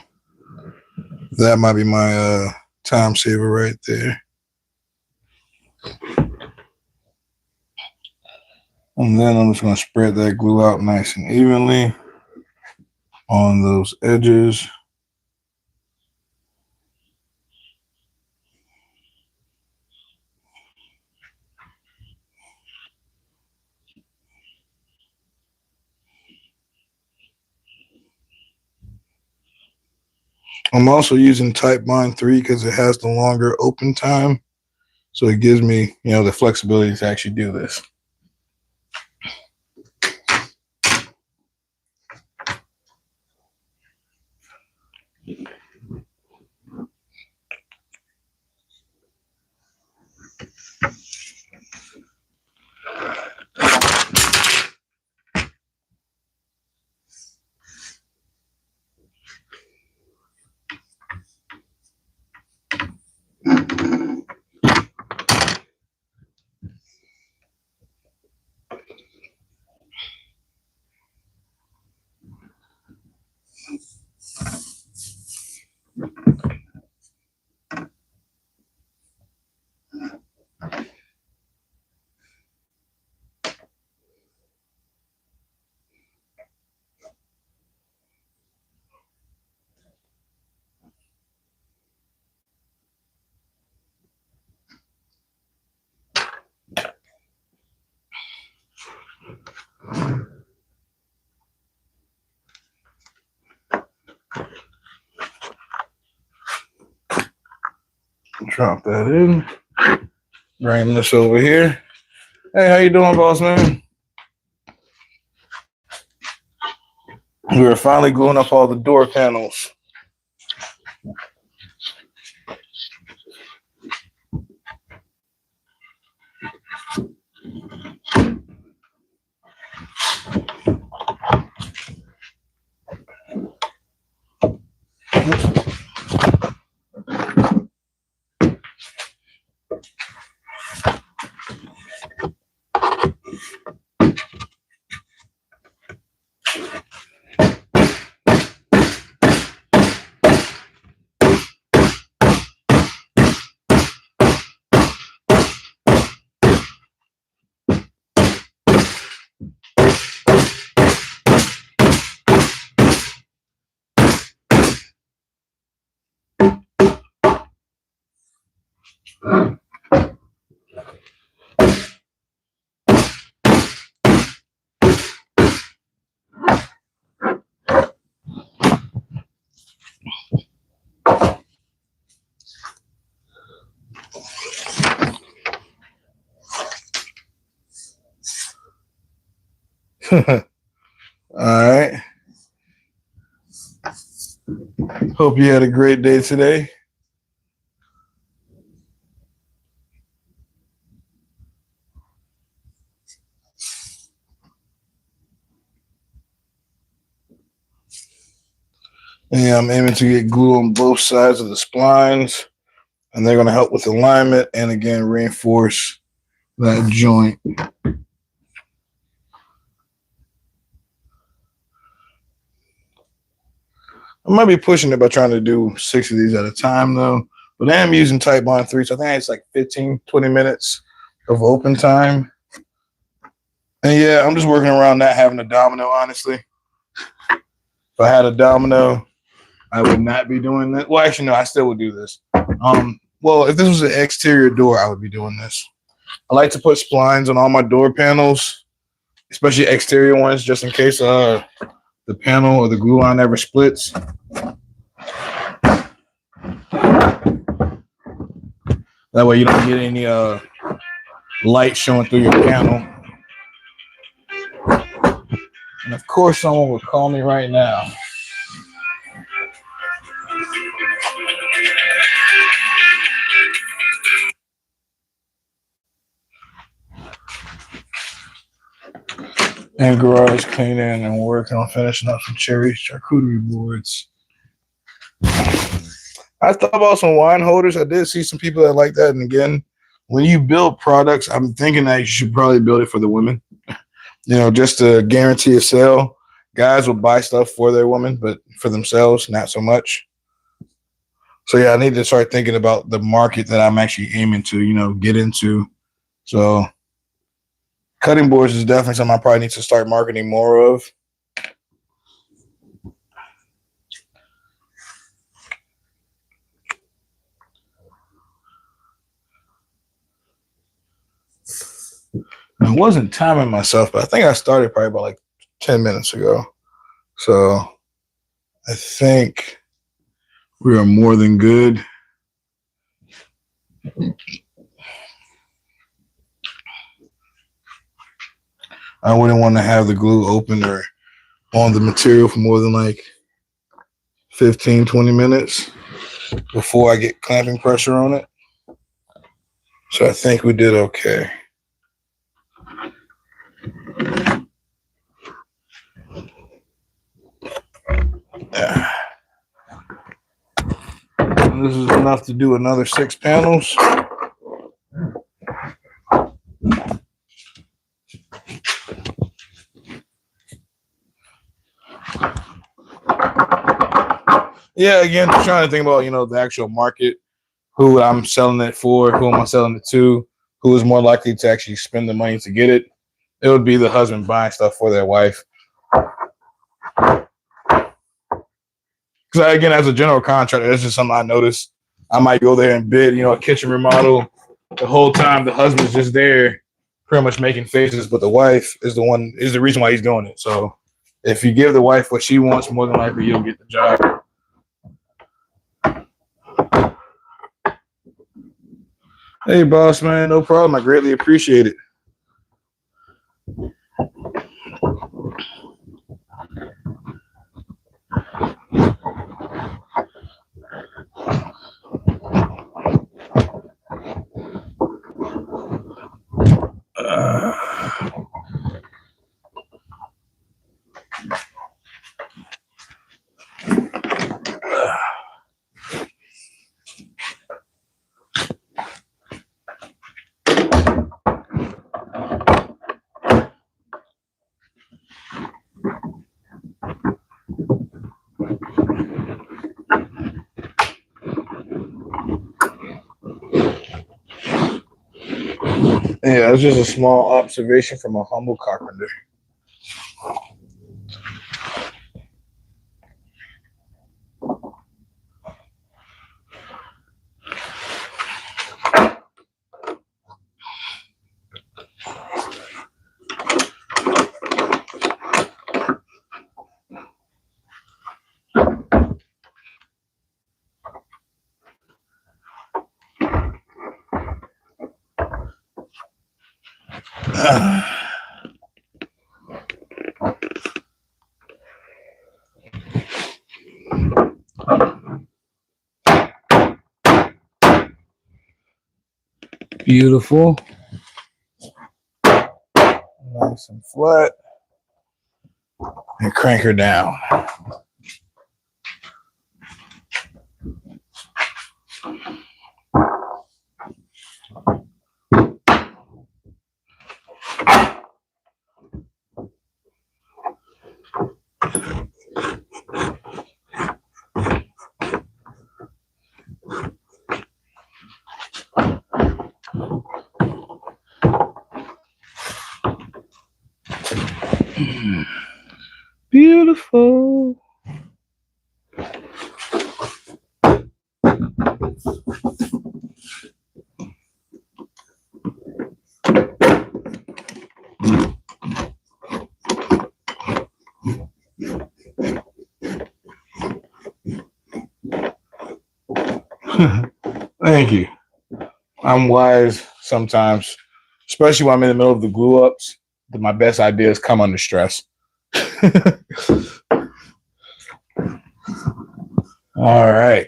that might be my time saver right there. And then I'm just going to spread that glue out nice and evenly on those edges. I'm also using Type Bind 3 because it has the longer open time. So it gives me, the flexibility to actually do this. Drop that in. Bring this over here. Hey, how you doing, boss man? We are finally gluing up all the door panels. All right. Hope you had a great day today. And I'm aiming to get glue on both sides of the splines, and they're going to help with alignment and again reinforce that joint. I might be pushing it by trying to do 6 of these at a time though, but I am using tight bond 3, so I think it's like 15, 20 minutes of open time. And yeah, I'm just working around not having a domino, honestly. If I had a domino, I would not be doing that. Well, actually, no, I still would do this. Well, if this was an exterior door, I would be doing this. I like to put splines on all my door panels, especially exterior ones, just in case the panel or the glue line ever splits. That way you don't get any light showing through your panel. And of course, someone will call me right now. And garage cleaning and working on finishing up some cherry charcuterie boards. I thought about some wine holders. I did see some people that like that. And again, when you build products, I'm thinking that you should probably build it for the women. You know, just to guarantee a sale. Guys will buy stuff for their women, but for themselves, not so much. So yeah, I need to start thinking about the market that I'm actually aiming to, you know, get into. So cutting boards is definitely something I probably need to start marketing more of. I wasn't timing myself, but I think I started probably about like 10 minutes ago. So I think we are more than good. I wouldn't want to have the glue open or on the material for more than like 15, 20 minutes before I get clamping pressure on it. So I think we did okay. And this is enough to do another 6 panels. Yeah, again, trying to think about, you know, the actual market, who I'm selling it for, who am I selling it to, who is more likely to actually spend the money to get it. It would be the husband buying stuff for their wife. Because again, as a general contractor, that's just something I noticed. I might go there and bid, you know, a kitchen remodel. The whole time the husband's just there pretty much making faces, but the wife is the reason why he's doing it. So if you give the wife what she wants, more than likely you'll get the job. Hey, boss man, no problem. I greatly appreciate it. Yeah, it's just a small observation from a humble carpenter. Beautiful. Nice and flat. And crank her down. Beautiful. Thank you. I'm wise sometimes, especially when I'm in the middle of the glue ups. My best ideas come under stress. All right.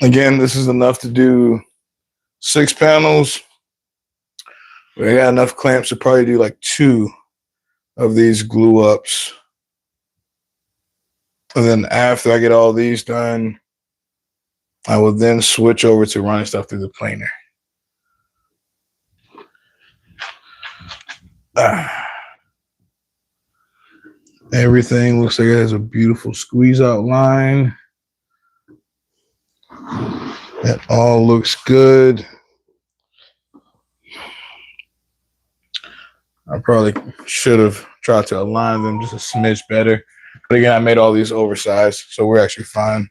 Again, this is enough to do 6 panels. We got enough clamps to probably do like 2 of these glue ups. And then after I get all these done, I will then switch over to running stuff through the planer. Everything looks like it has a beautiful squeeze out line. That all looks good. I probably should have tried to align them just a smidge better. But again, I made all these oversized, so we're actually fine.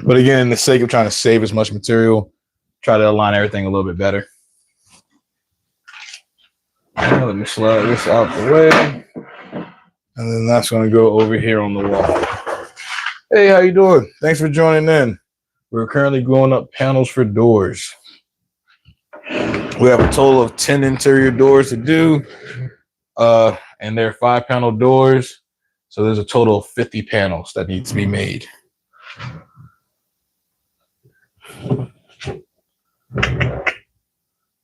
But again, in the sake of trying to save as much material, try to align everything a little bit better. Let me slide this out the way. And then that's going to go over here on the wall. Hey, how you doing? Thanks for joining in. We're currently gluing up panels for doors. We have a total of 10 interior doors to do. And they're 5-panel doors. So there's a total of 50 panels that need to be made.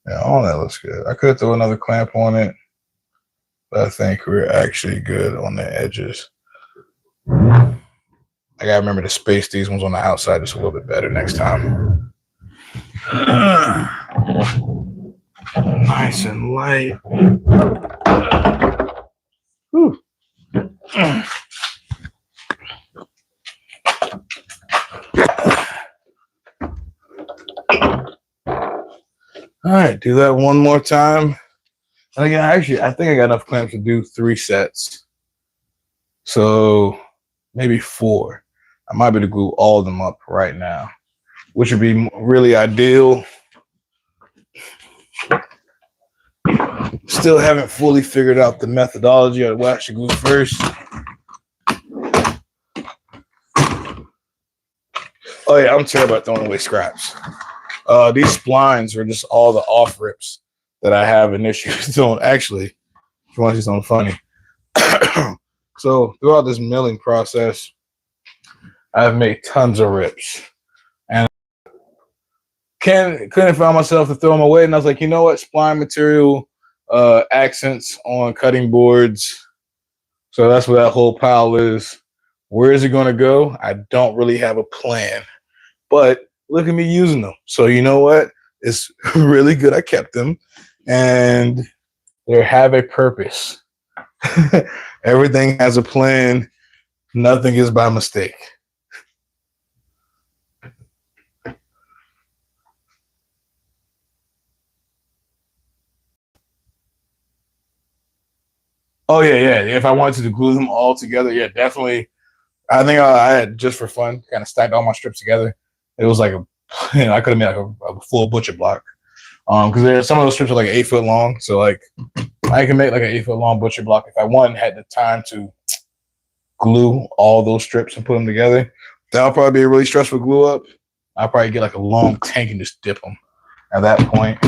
Yeah, all that looks good. I could throw another clamp on it, but I think we're actually good on the edges. I gotta remember to space these ones on the outside just a little bit better next time. Nice and light. Whew. All right, do that one more time. And again, actually, I think I got enough clamps to do 3 sets. So maybe 4. I might be able to glue all of them up right now, which would be really ideal. Still haven't fully figured out the methodology of what I should glue first. Oh yeah, I'm terrible at throwing away scraps. These splines are just all the off rips that I have an issue doing. Actually, if you want to see something funny. So throughout this milling process, I've made tons of rips. And couldn't find myself to throw them away. And I was like, you know what? Spline material accents on cutting boards. So that's what that whole pile is. Where is it going to go? I don't really have a plan. But look at me using them. So you know what? It's really good I kept them. And they have a purpose. Everything has a plan. Nothing is by mistake. Oh, yeah. If I wanted to glue them all together, yeah, definitely. I think I had, just for fun, kind of stacked all my strips together. It was like I could have made like a full butcher block. Because there's some of those strips are like 8 foot long. So like I can make like an 8 foot long butcher block if I had the time to glue all those strips and put them together. That'll probably be a really stressful glue up. I'll probably get like a long tank and just dip them at that point.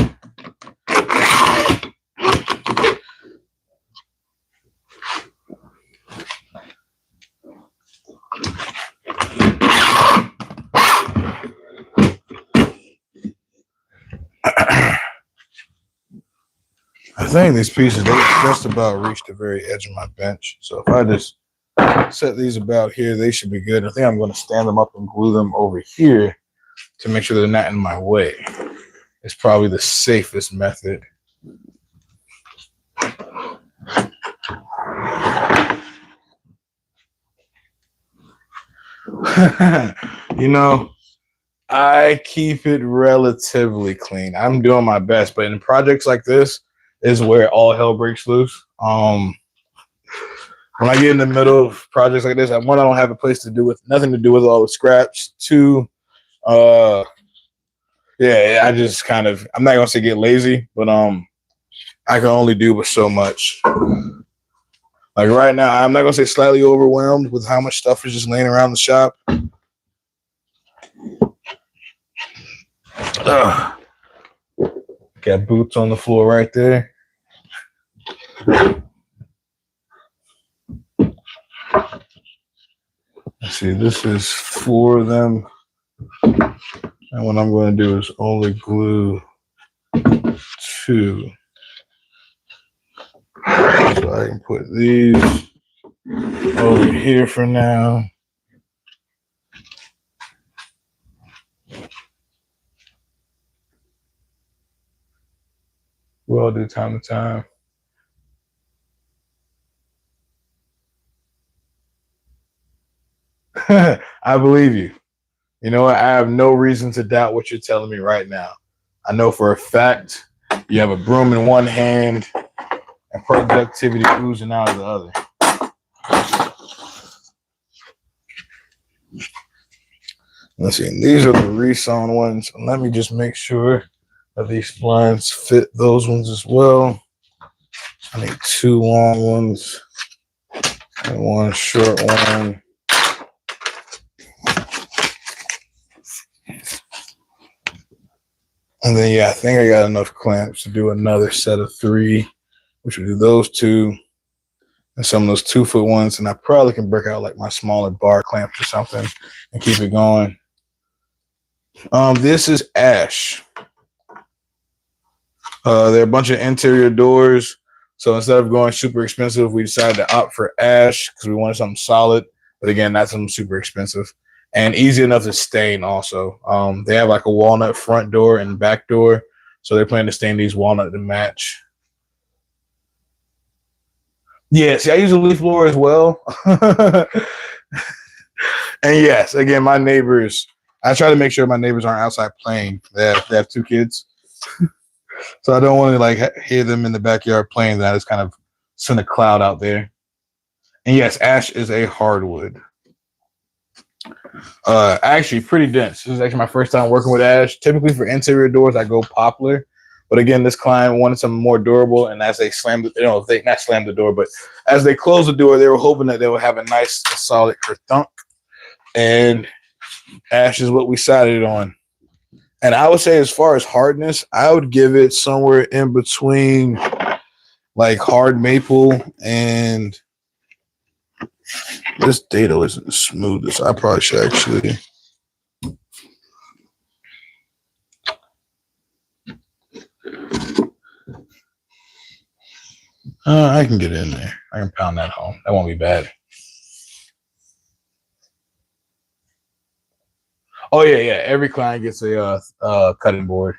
I think these pieces, they just about reach the very edge of my bench. So if I just set these about here, they should be good. I think I'm going to stand them up and glue them over here to make sure they're not in my way. It's probably the safest method. You know, I keep it relatively clean. I'm doing my best, but in projects like this is where all hell breaks loose. When I get in the middle of projects like this, one, I don't have a place to do with nothing to do with all the scraps. Two, yeah, I just kind of, I'm not gonna say get lazy, but I can only do with so much. Like right now, I'm not gonna say slightly overwhelmed with how much stuff is just laying around the shop. Got boots on the floor right there. Let's see, this is 4 of them. And what I'm going to do is only glue 2. So I can put these over here for now. We'll do time to time. I believe you. You know what? I have no reason to doubt what you're telling me right now. I know for a fact you have a broom in one hand and productivity oozing out of the other. Let's see. These are the resewn ones. Let me just make sure that these splines fit those ones as well. I need 2 long ones and 1 short one. And then, yeah, I think I got enough clamps to do another set of 3, which will do those 2 and some of those 2-foot ones. And I probably can break out like my smaller bar clamps or something and keep it going. This is ash. They're a bunch of interior doors. So instead of going super expensive, we decided to opt for ash because we wanted something solid. But again, not something super expensive. And easy enough to stain also. They have like a walnut front door and back door. So they're planning to stain these walnut to match. Yeah, see, I use a leaf blower as well. And yes, again, my neighbors, I try to make sure my neighbors aren't outside playing. They have 2 kids. So I don't want to like hear them in the backyard playing. That is kind of send a cloud out there. And yes, ash is a hardwood. Actually pretty dense. This is actually my first time working with ash. Typically for interior doors, I go poplar. But again, this client wanted something more durable, and as they slammed, they not slammed the door, but as they closed the door, they were hoping that they would have a nice, solid thunk. And ash is what we sided on. And I would say, as far as hardness, I would give it somewhere in between, like hard maple and this dado isn't the smoothest. I probably should actually. I can get in there. I can pound that home. That won't be bad. Oh yeah. Every client gets a cutting board.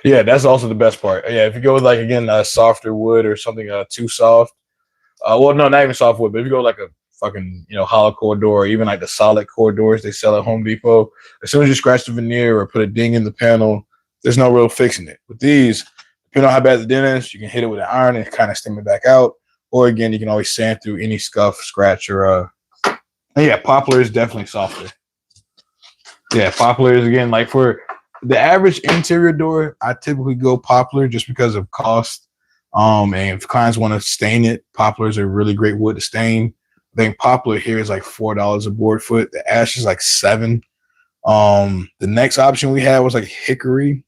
Yeah, that's also the best part. Yeah, if you go with like again softer wood or something too soft. Well, no, not even soft wood, but if you go like a fucking hollow core door, or even like the solid core doors they sell at Home Depot, as soon as you scratch the veneer or put a ding in the panel, there's no real fixing it. With these, depending on how bad the dent is, you can hit it with an iron and kind of stem it back out. Or again, you can always sand through any scuff, scratch, or yeah, poplar is definitely softer. Yeah, poplar is again like for the average interior door, I typically go poplar just because of cost. And if clients want to stain it, poplar is a really great wood to stain. I think poplar here is like $4 a board foot. The ash is like $7. The next option we had was like hickory,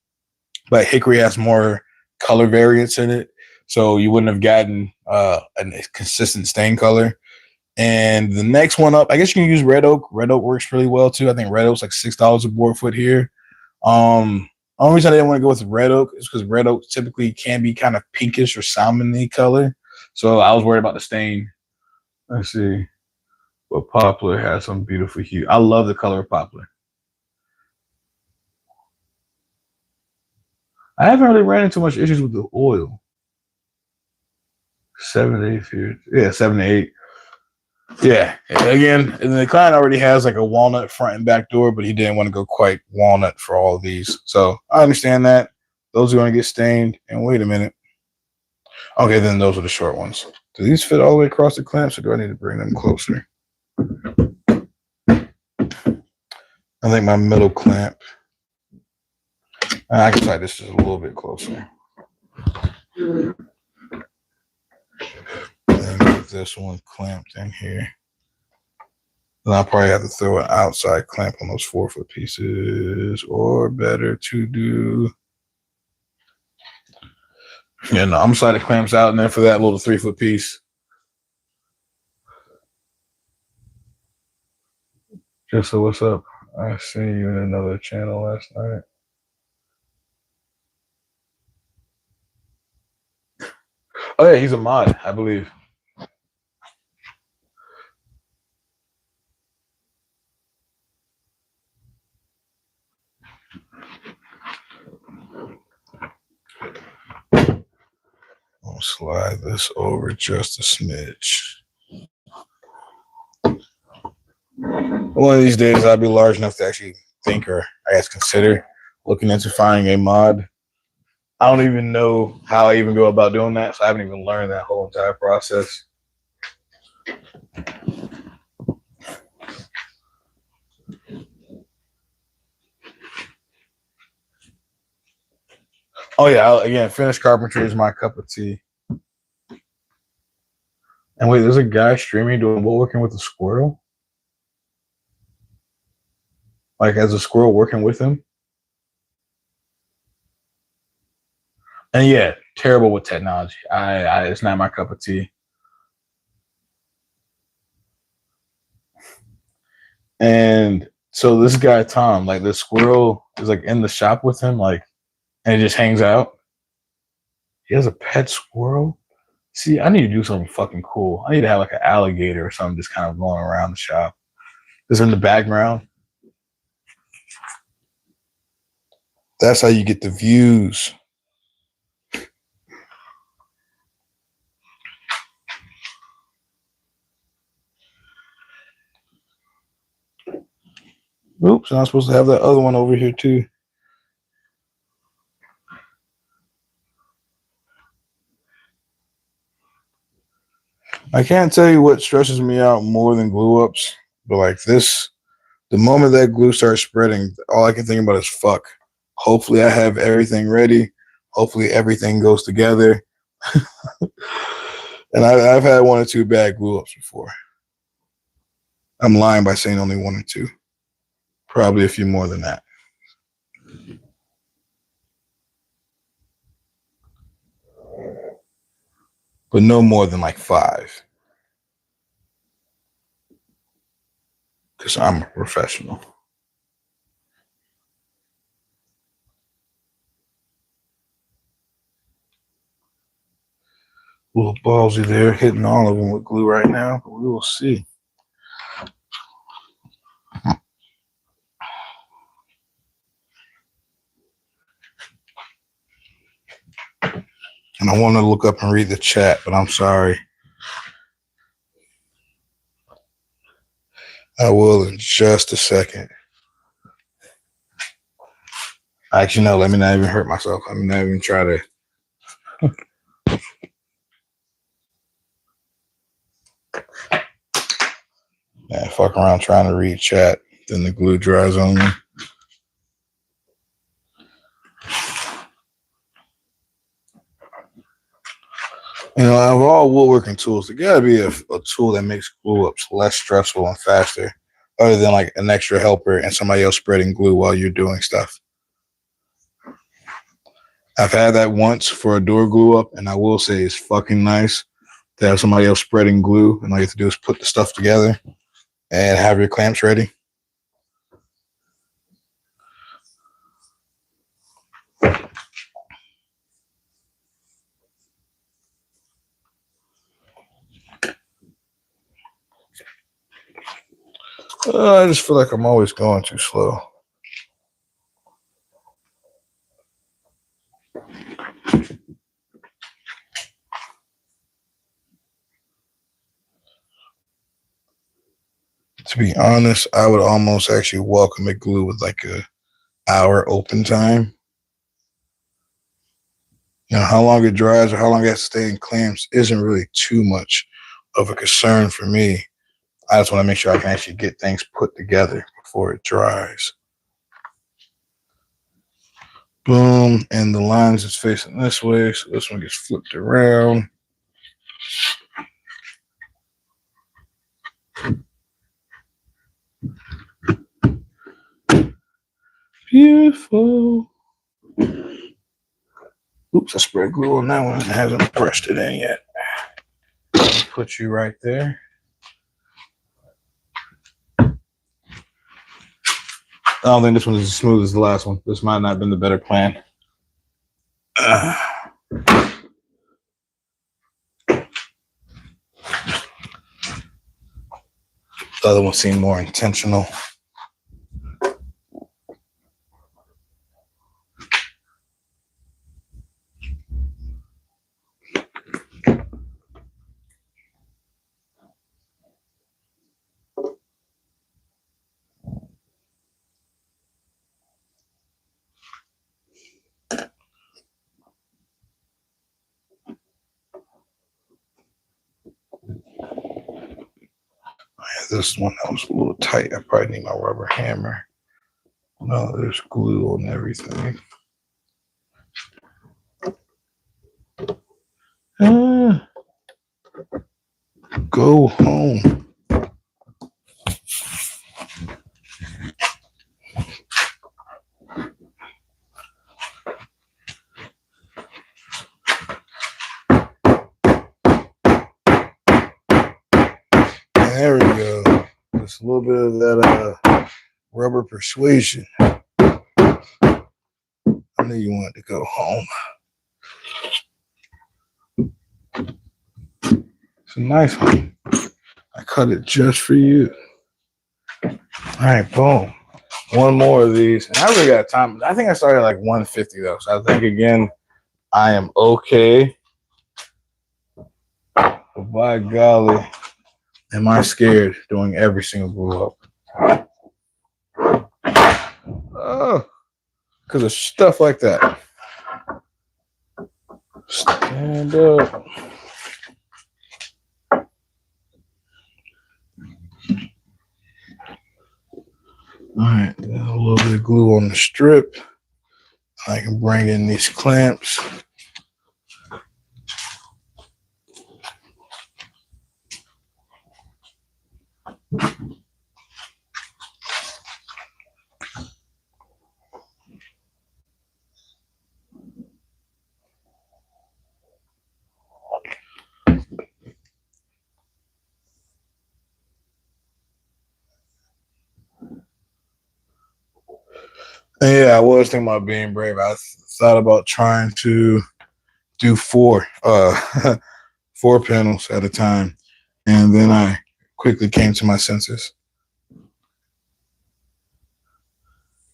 but hickory has more color variance in it, so you wouldn't have gotten a consistent stain color. And the next one up, I guess you can use red oak. Red oak works really well too. I think red oak's like $6 a board foot here. Only reason I didn't want to go with red oak is because red oak typically can be kind of pinkish or salmon-y color. So I was worried about the stain. Let's see. But poplar has some beautiful hue. I love the color of poplar. I haven't really ran into much issues with the oil. 7 to 8 years. Yeah, 7 to 8. Yeah. Again, the client already has like a walnut front and back door, but he didn't want to go quite walnut for all of these. So I understand that. Those are going to get stained. And wait a minute. Okay, then those are the short ones. Do these fit all the way across the clamps, or do I need to bring them closer? I think my middle clamp. I can try this just a little bit closer. And get this one clamped in here. Then I'll probably have to throw an outside clamp on those 4-foot pieces, or better to do. Yeah, no, I'm sliding clamps out, and then for that little 3-foot piece. Just so what's up? I seen you in another channel last night. Oh yeah, he's a mod, I believe. I'll slide this over just a smidge. One of these days, I'll be large enough to actually think, or I guess consider, looking into finding a mod. I don't even know how I even go about doing that, so I haven't even learned that whole entire process. Oh yeah, again, finished carpentry is my cup of tea. And wait, there's a guy streaming doing woodworking with a squirrel? Like, as a squirrel working with him? And yeah, terrible with technology. It's not my cup of tea. And so this guy, Tom, like the squirrel is like in the shop with him, like, and it just hangs out. He has a pet squirrel. See, I need to do something fucking cool. I need to have like an alligator or something just kind of going around the shop. Just in the background. That's how you get the views. Oops, I'm supposed to have that other one over here too. I can't tell you what stresses me out more than glue ups, but like this, the moment that glue starts spreading, all I can think about is fuck. Hopefully I have everything ready. Hopefully everything goes together. And I've had 1 or 2 bad glue ups before. I'm lying by saying only 1 or 2. Probably a few more than that. But no more than like 5. Because I'm a professional. A little ballsy there, hitting all of them with glue right now, but we will see. And I want to look up and read the chat, but I'm sorry. I will in just a second. Actually, no, let me not even hurt myself. Let me not even try to. Man, fuck around trying to read chat, then the glue dries on me. You know, out of all woodworking tools, there gotta be a tool that makes glue ups less stressful and faster, other than like an extra helper and somebody else spreading glue while you're doing stuff. I've had that once for a door glue up, and I will say it's fucking nice to have somebody else spreading glue, and all you have to do is put the stuff together and have your clamps ready. I just feel like I'm always going too slow. To be honest, I would almost actually welcome a glue with like a hour open time. You know, how long it dries or how long it has to stay in clamps isn't really too much of a concern for me. I just want to make sure I can actually get things put together before it dries. Boom, and the lines is facing this way, so this one gets flipped around. Beautiful. Oops, I spread glue on that one. It hasn't brushed it in yet. Put you right there. I don't think this one is as smooth as the last one. This might not have been the better plan. The other one seemed more intentional. This one that was a little tight. I probably need my rubber hammer. No, there's glue on everything. Go home. There we go. Just a little bit of that rubber persuasion. I knew you wanted to go home. It's a nice one. I cut it just for you. All right, boom. One more of these. And I really got time. I think I started like 150 though. So I think again, I am okay. But by golly, am I scared doing every single glue up? Oh, because of stuff like that. Stand up. All right, a little bit of glue on the strip. I can bring in these clamps. And yeah, I was thinking about being brave. I thought about trying to do four panels at a time. And then I quickly came to my senses.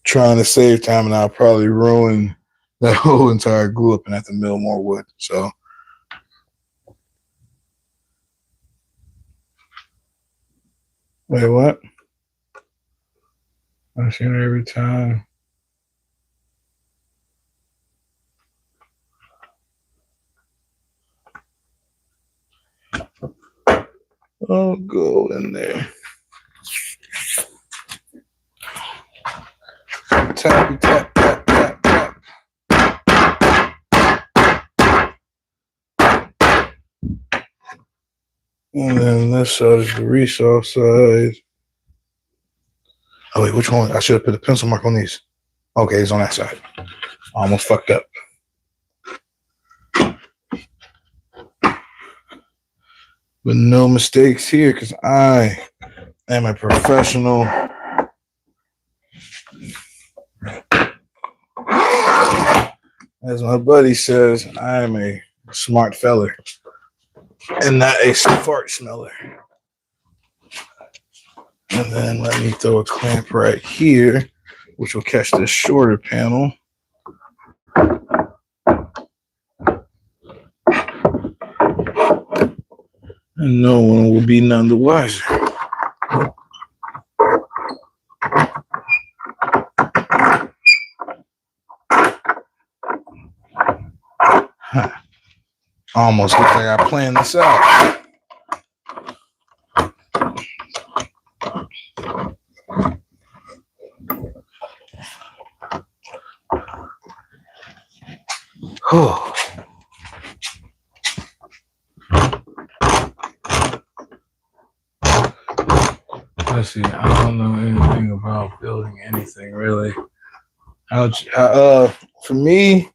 Trying to save time, and I'll probably ruin that whole entire glue up and have to mill more wood. So wait, what? I've seen it every time. I'll go in there. Tappy, tap, tap, tap, tap. And then this side is the resaw side. Oh, wait, which one? I should have put a pencil mark on these. Okay, it's on that side. I almost fucked up. But no mistakes here because I am a professional. As my buddy says, I am a smart feller and not a fart smeller. And then let me throw a clamp right here, which will catch this shorter panel. And no one will be none the wiser. Huh. Almost looks like I planned this out. Oh. Let's see. I don't know anything about building anything really. For me,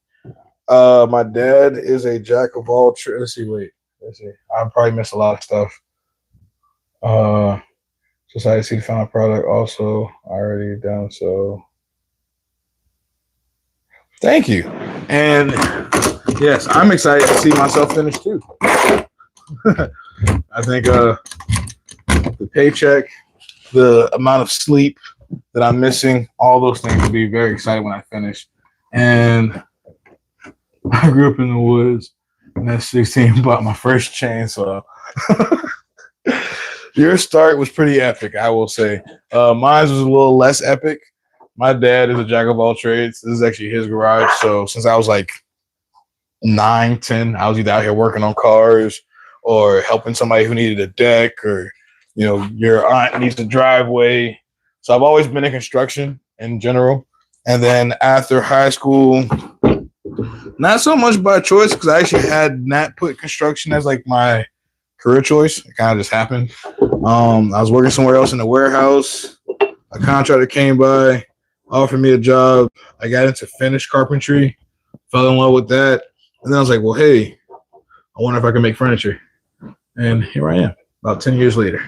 my dad is a jack of all trades. Let's see. I probably missed a lot of stuff. Society see the final product also already done. So thank you. And yes, I'm excited to see myself finish too. I think the paycheck, the amount of sleep that I'm missing, all those things will be very excited when I finish. And I grew up in the woods, and at 16 bought my first chainsaw. Your start was pretty epic, I will say. Mine was a little less epic. My dad is a jack of all trades. This is actually his garage. So since I was like 9, 10, I was either out here working on cars or helping somebody who needed a deck, or your aunt needs a driveway. So I've always been in construction in general. And then after high school, not so much by choice, because I actually had not put construction as like my career choice. It kind of just happened. I was working somewhere else in the warehouse. A contractor came by, offered me a job. I got into finished carpentry, fell in love with that. And then I was like, well, hey, I wonder if I can make furniture. And here I am, about 10 years later.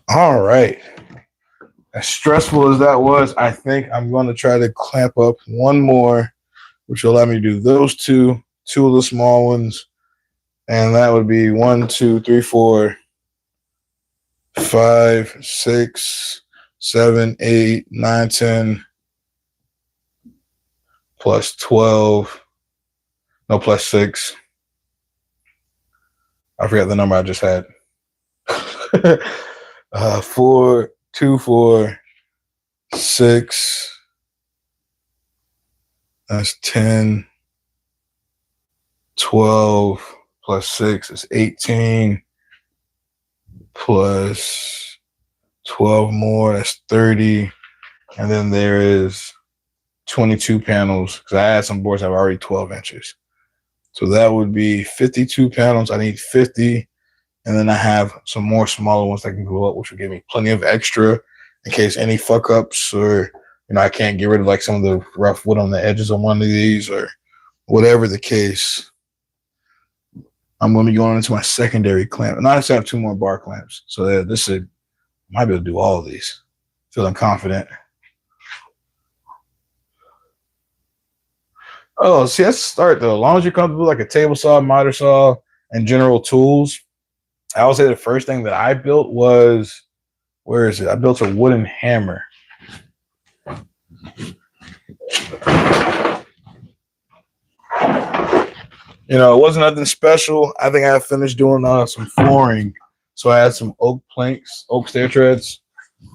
All right. As stressful as that was, I think I'm going to try to clamp up one more, which will allow me to do those two of the small ones. And that would be 1, 2, 3, 4, 5, 6, 7, 8, 9, 10, plus 12. No, plus 6. I forgot the number I just had. 4, 2, 4, 6. That's 10. 12 plus 6 is 18. Plus 12 more, that's 30. And then there is 22 panels, because I had some boards that were already 12 inches. So that would be 52 panels. I need 50. And then I have some more smaller ones that can go up, which will give me plenty of extra in case any fuck ups, or I can't get rid of like some of the rough wood on the edges of one of these, or whatever the case. I'm going to be going into my secondary clamp. And I just have 2 more bar clamps. So this should, might be able to do all of these. Feeling confident. Oh, see, let's start though. As long as you're comfortable like a table saw, miter saw, and general tools, I would say the first thing that I built was, where is it? I built a wooden hammer. It wasn't nothing special. I think I finished doing some flooring. So I had some oak planks, oak stair treads,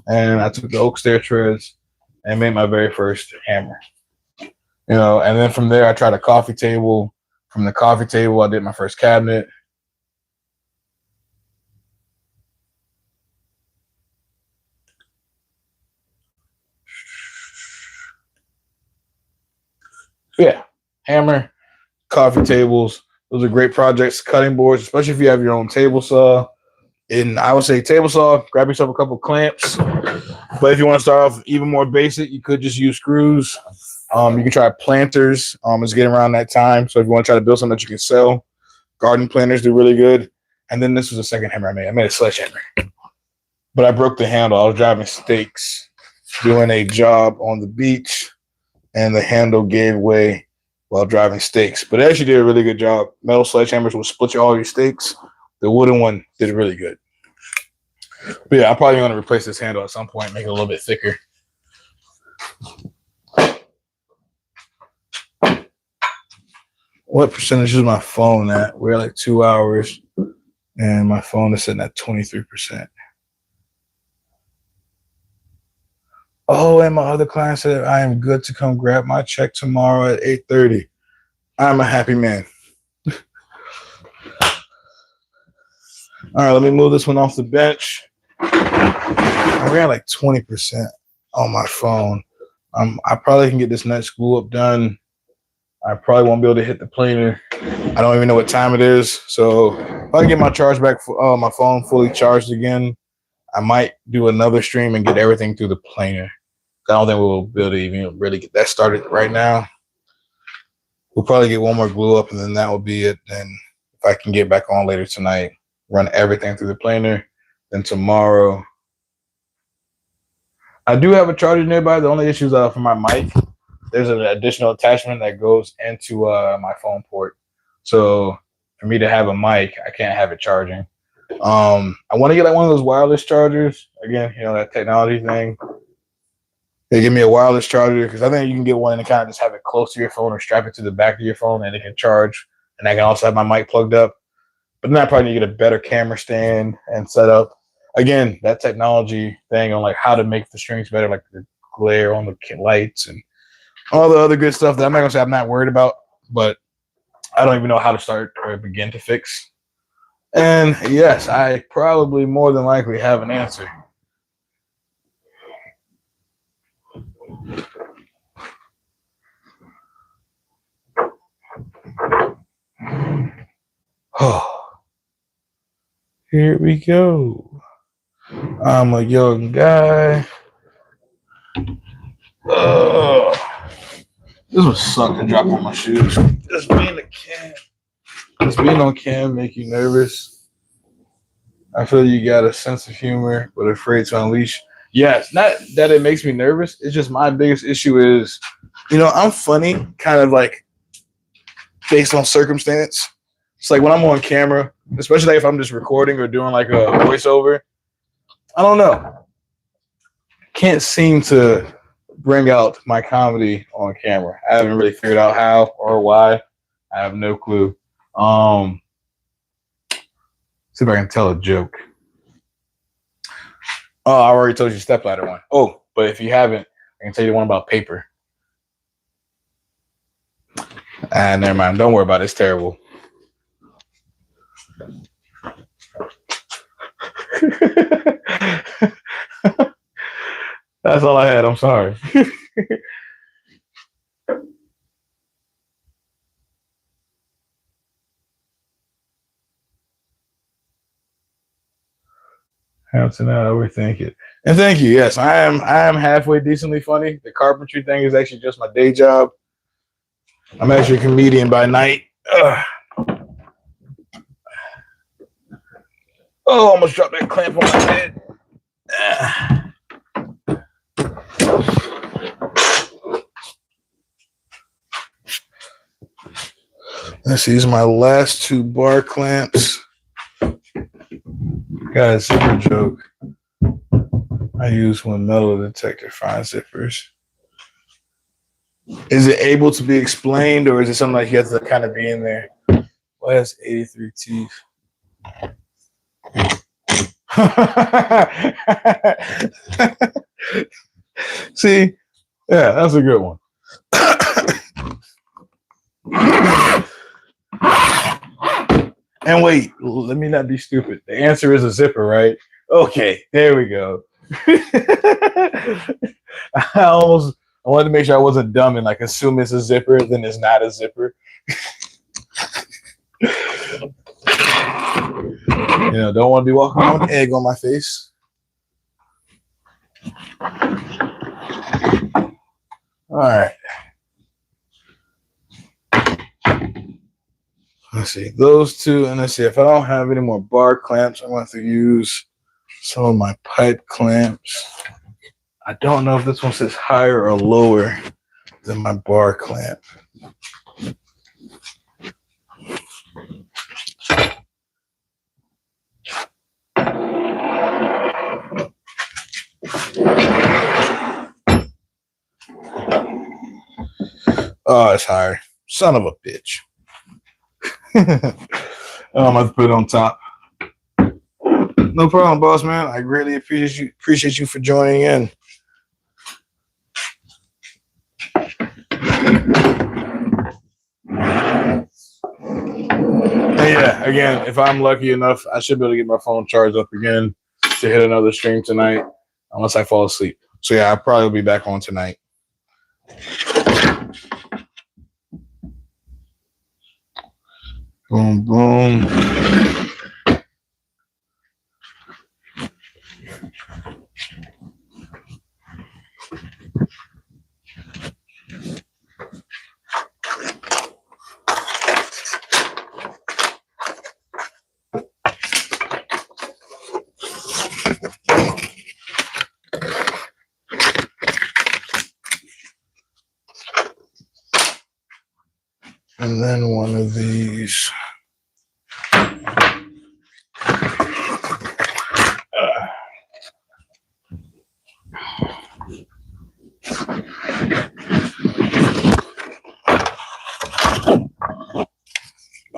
and I took the oak stair treads and made my very first hammer. And then from there, I tried a coffee table. From the coffee table, I did my first cabinet. Yeah, hammer, coffee tables. Those are great projects. Cutting boards, especially if you have your own table saw. And I would say table saw, grab yourself a couple clamps. But if you want to start off even more basic, you could just use screws. You can try planters. It's getting around that time. So if you want to try to build something that you can sell, garden planters do really good. And then this was the second hammer I made. I made a sledgehammer. But I broke the handle. I was driving stakes, doing a job on the beach, and the handle gave way while driving stakes. But they actually did a really good job. Metal sledgehammers will split all your stakes. The wooden one did really good. But yeah, I'm probably going to replace this handle at some point, make it a little bit thicker. What percentage is my phone at? We're like 2 hours, and my phone is sitting at 23%. Oh, and my other client said I am good to come grab my check tomorrow at 8:30. I'm a happy man. All right, let me move this one off the bench. We're at like 20% on my phone. I probably can get this next glue up done. I probably won't be able to hit the planer. I don't even know what time it is. So if I can get my charge back, my phone fully charged again, I might do another stream and get everything through the planer. I don't think we'll be able to even really get that started right now. We'll probably get one more glue up, and then that will be it. Then if I can get back on later tonight, run everything through the planer, then tomorrow. I do have a charger nearby. The only issue is for my mic. There's an additional attachment that goes into my phone port. So for me to have a mic, I can't have it charging. I want to get like one of those wireless chargers. Again, you know, that technology thing. They give me a wireless charger because I think you can get one and kind of just have it close to your phone or strap it to the back of your phone and it can charge. And I can also have my mic plugged up. But then I probably need to get a better camera stand and set up. Again, that technology thing on like how to make the strings better, like the glare on the lights and all the other good stuff that I'm not going to say I'm not worried about, but I don't even know how to start or begin to fix. And yes, I probably more than likely have an answer. Oh, here we go. I'm a young guy. This would suck to drop on my shoes. Just being on cam make you nervous. I feel you got a sense of humor, but afraid to unleash. Yes, not that it makes me nervous. It's just my biggest issue is, you know, I'm funny, kind of like based on circumstance. It's like when I'm on camera, especially like if I'm just recording or doing like a voiceover, I don't know. Can't seem to bring out my comedy on camera. I haven't really figured out how or why. I have no clue. See if I can tell a joke. Oh, I already told you stepladder one. Oh, but if you haven't, I can tell you the one about paper. Never mind. Don't worry about it. It's terrible. That's all I had. I'm sorry. Have to not overthink it. And thank you. Yes, I am halfway decently funny. The carpentry thing is actually just my day job. I'm actually a comedian by night. Ugh. Oh, almost dropped that clamp on my head. Let's see, these are my last two bar clamps. Got a zipper joke. I use when metal detector finds zippers. Is it able to be explained, or is it something like you have to kind of be in there? Well, that's 83 teeth. See, yeah, that's a good one. And wait, let me not be stupid. The answer is a zipper, right? Okay, there we go. I wanted to make sure I wasn't dumb and like assume it's a zipper, then it's not a zipper. You know, don't want to be walking around with egg on my face. All right. Let's see, those two, and let's see, if I don't have any more bar clamps, I'm going to have to use some of my pipe clamps. I don't know if this one sits higher or lower than my bar clamp. Oh, it's higher. Son of a bitch. I'm going to put it on top. No problem, boss man. I greatly appreciate you for joining in. And yeah, again, if I'm lucky enough, I should be able to get my phone charged up again to hit another stream tonight, unless I fall asleep. So yeah, I'll probably be back on tonight. Boom, boom. And then one of these.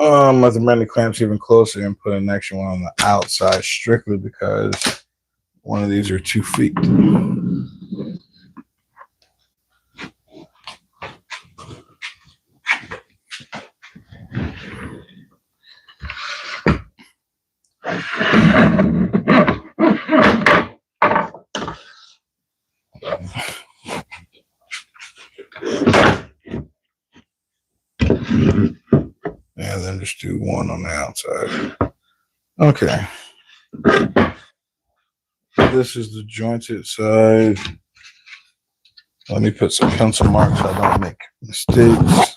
I'm going to bring the clamps even closer and put an extra one on the outside strictly because one of these are 2 feet. And then just do one on the outside. Okay. This is the jointed side. Let me put some pencil marks so I don't make mistakes.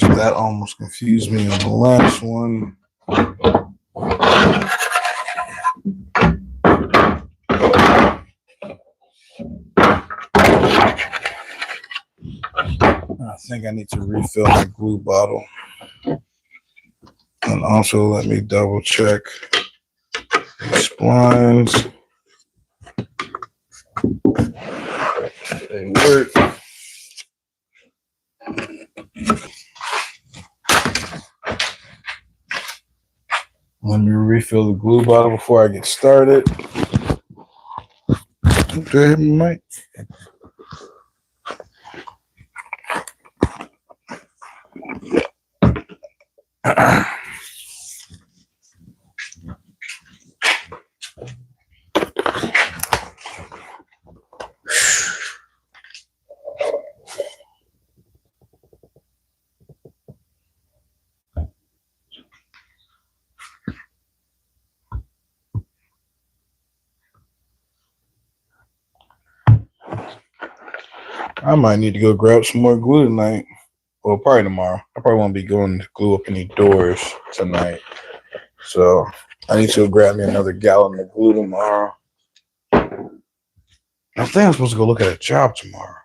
That almost confused me on the last one. I think I need to refill my glue bottle. And also let me double check the splines. They work. Let me refill the glue bottle before I get started. Do I have my mic? I might need to go grab some more glue tonight. Well, probably tomorrow. I probably won't be going to glue up any doors tonight. So I need to go grab me another gallon of glue tomorrow. I think I'm supposed to go look at a job tomorrow.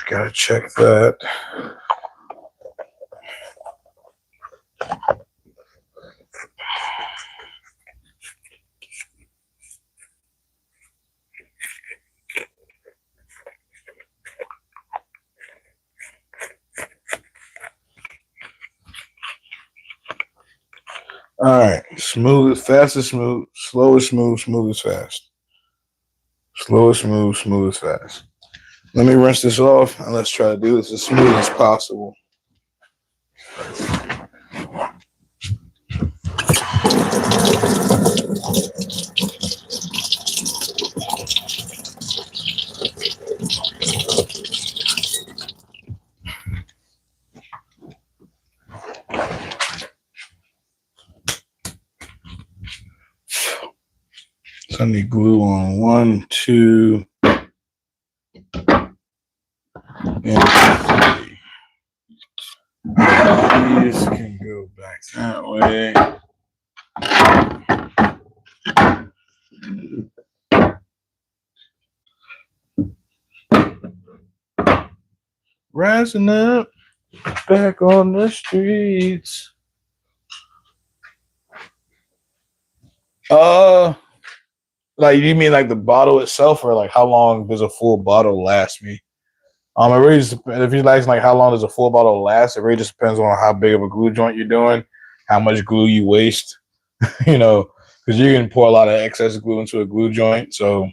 Gotta check that. All right, smooth is fast is smooth, slow is smooth, smooth is fast. Slow is smooth, smooth is fast. Let me rinse this off and let's try to do this as smooth as possible. So I need glue on 1, 2, and 3. These can go back that way. Rising up, back on the streets. Like you mean like the bottle itself, or like how long does a full bottle last me? It really just depends. If you like how long does a full bottle last, it really just depends on how big of a glue joint you're doing, how much glue you waste, because you can pour a lot of excess glue into a glue joint. So,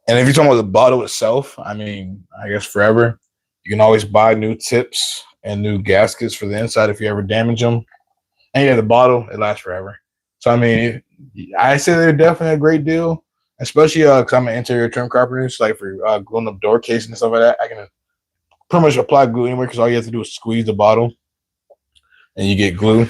and if you're talking about the bottle itself, I mean, I guess forever. You can always buy new tips and new gaskets for the inside if you ever damage them. And yeah, the bottle, it lasts forever. So I mean, I say they're definitely a great deal, especially because I'm an interior trim carpenter. So like for gluing up door casing and stuff like that, I can pretty much apply glue anywhere because all you have to do is squeeze the bottle and you get glue.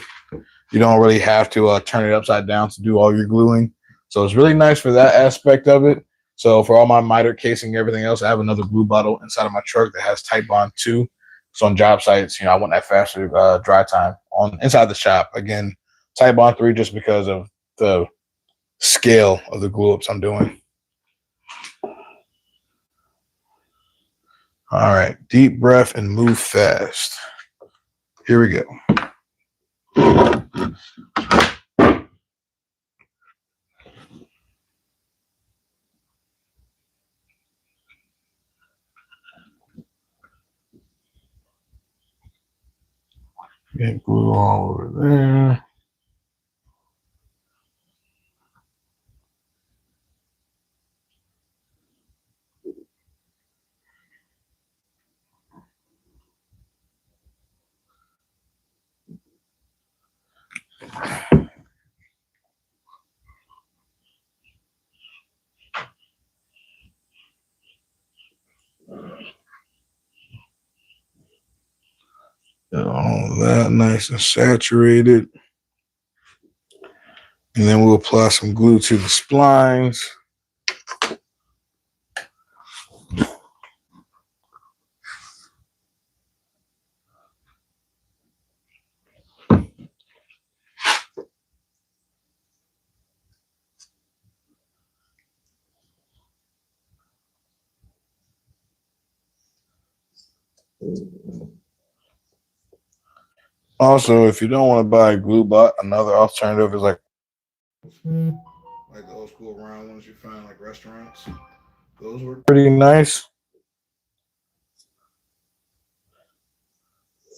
You don't really have to turn it upside down to do all your gluing. So it's really nice for that aspect of it. So for all my miter casing and everything else, I have another glue bottle inside of my truck that has Type Bond 2. So on job sites, I want that faster dry time on inside the shop. Again, Type Bond 3 just because of the scale of the glue ups I'm doing. All right, deep breath and move fast. Here we go. Get glue all over there. Get all that nice and saturated. And then we'll apply some glue to the splines. Also, if you don't want to buy a glue bot, another alternative is like the old school round ones you find like restaurants. Those were pretty nice.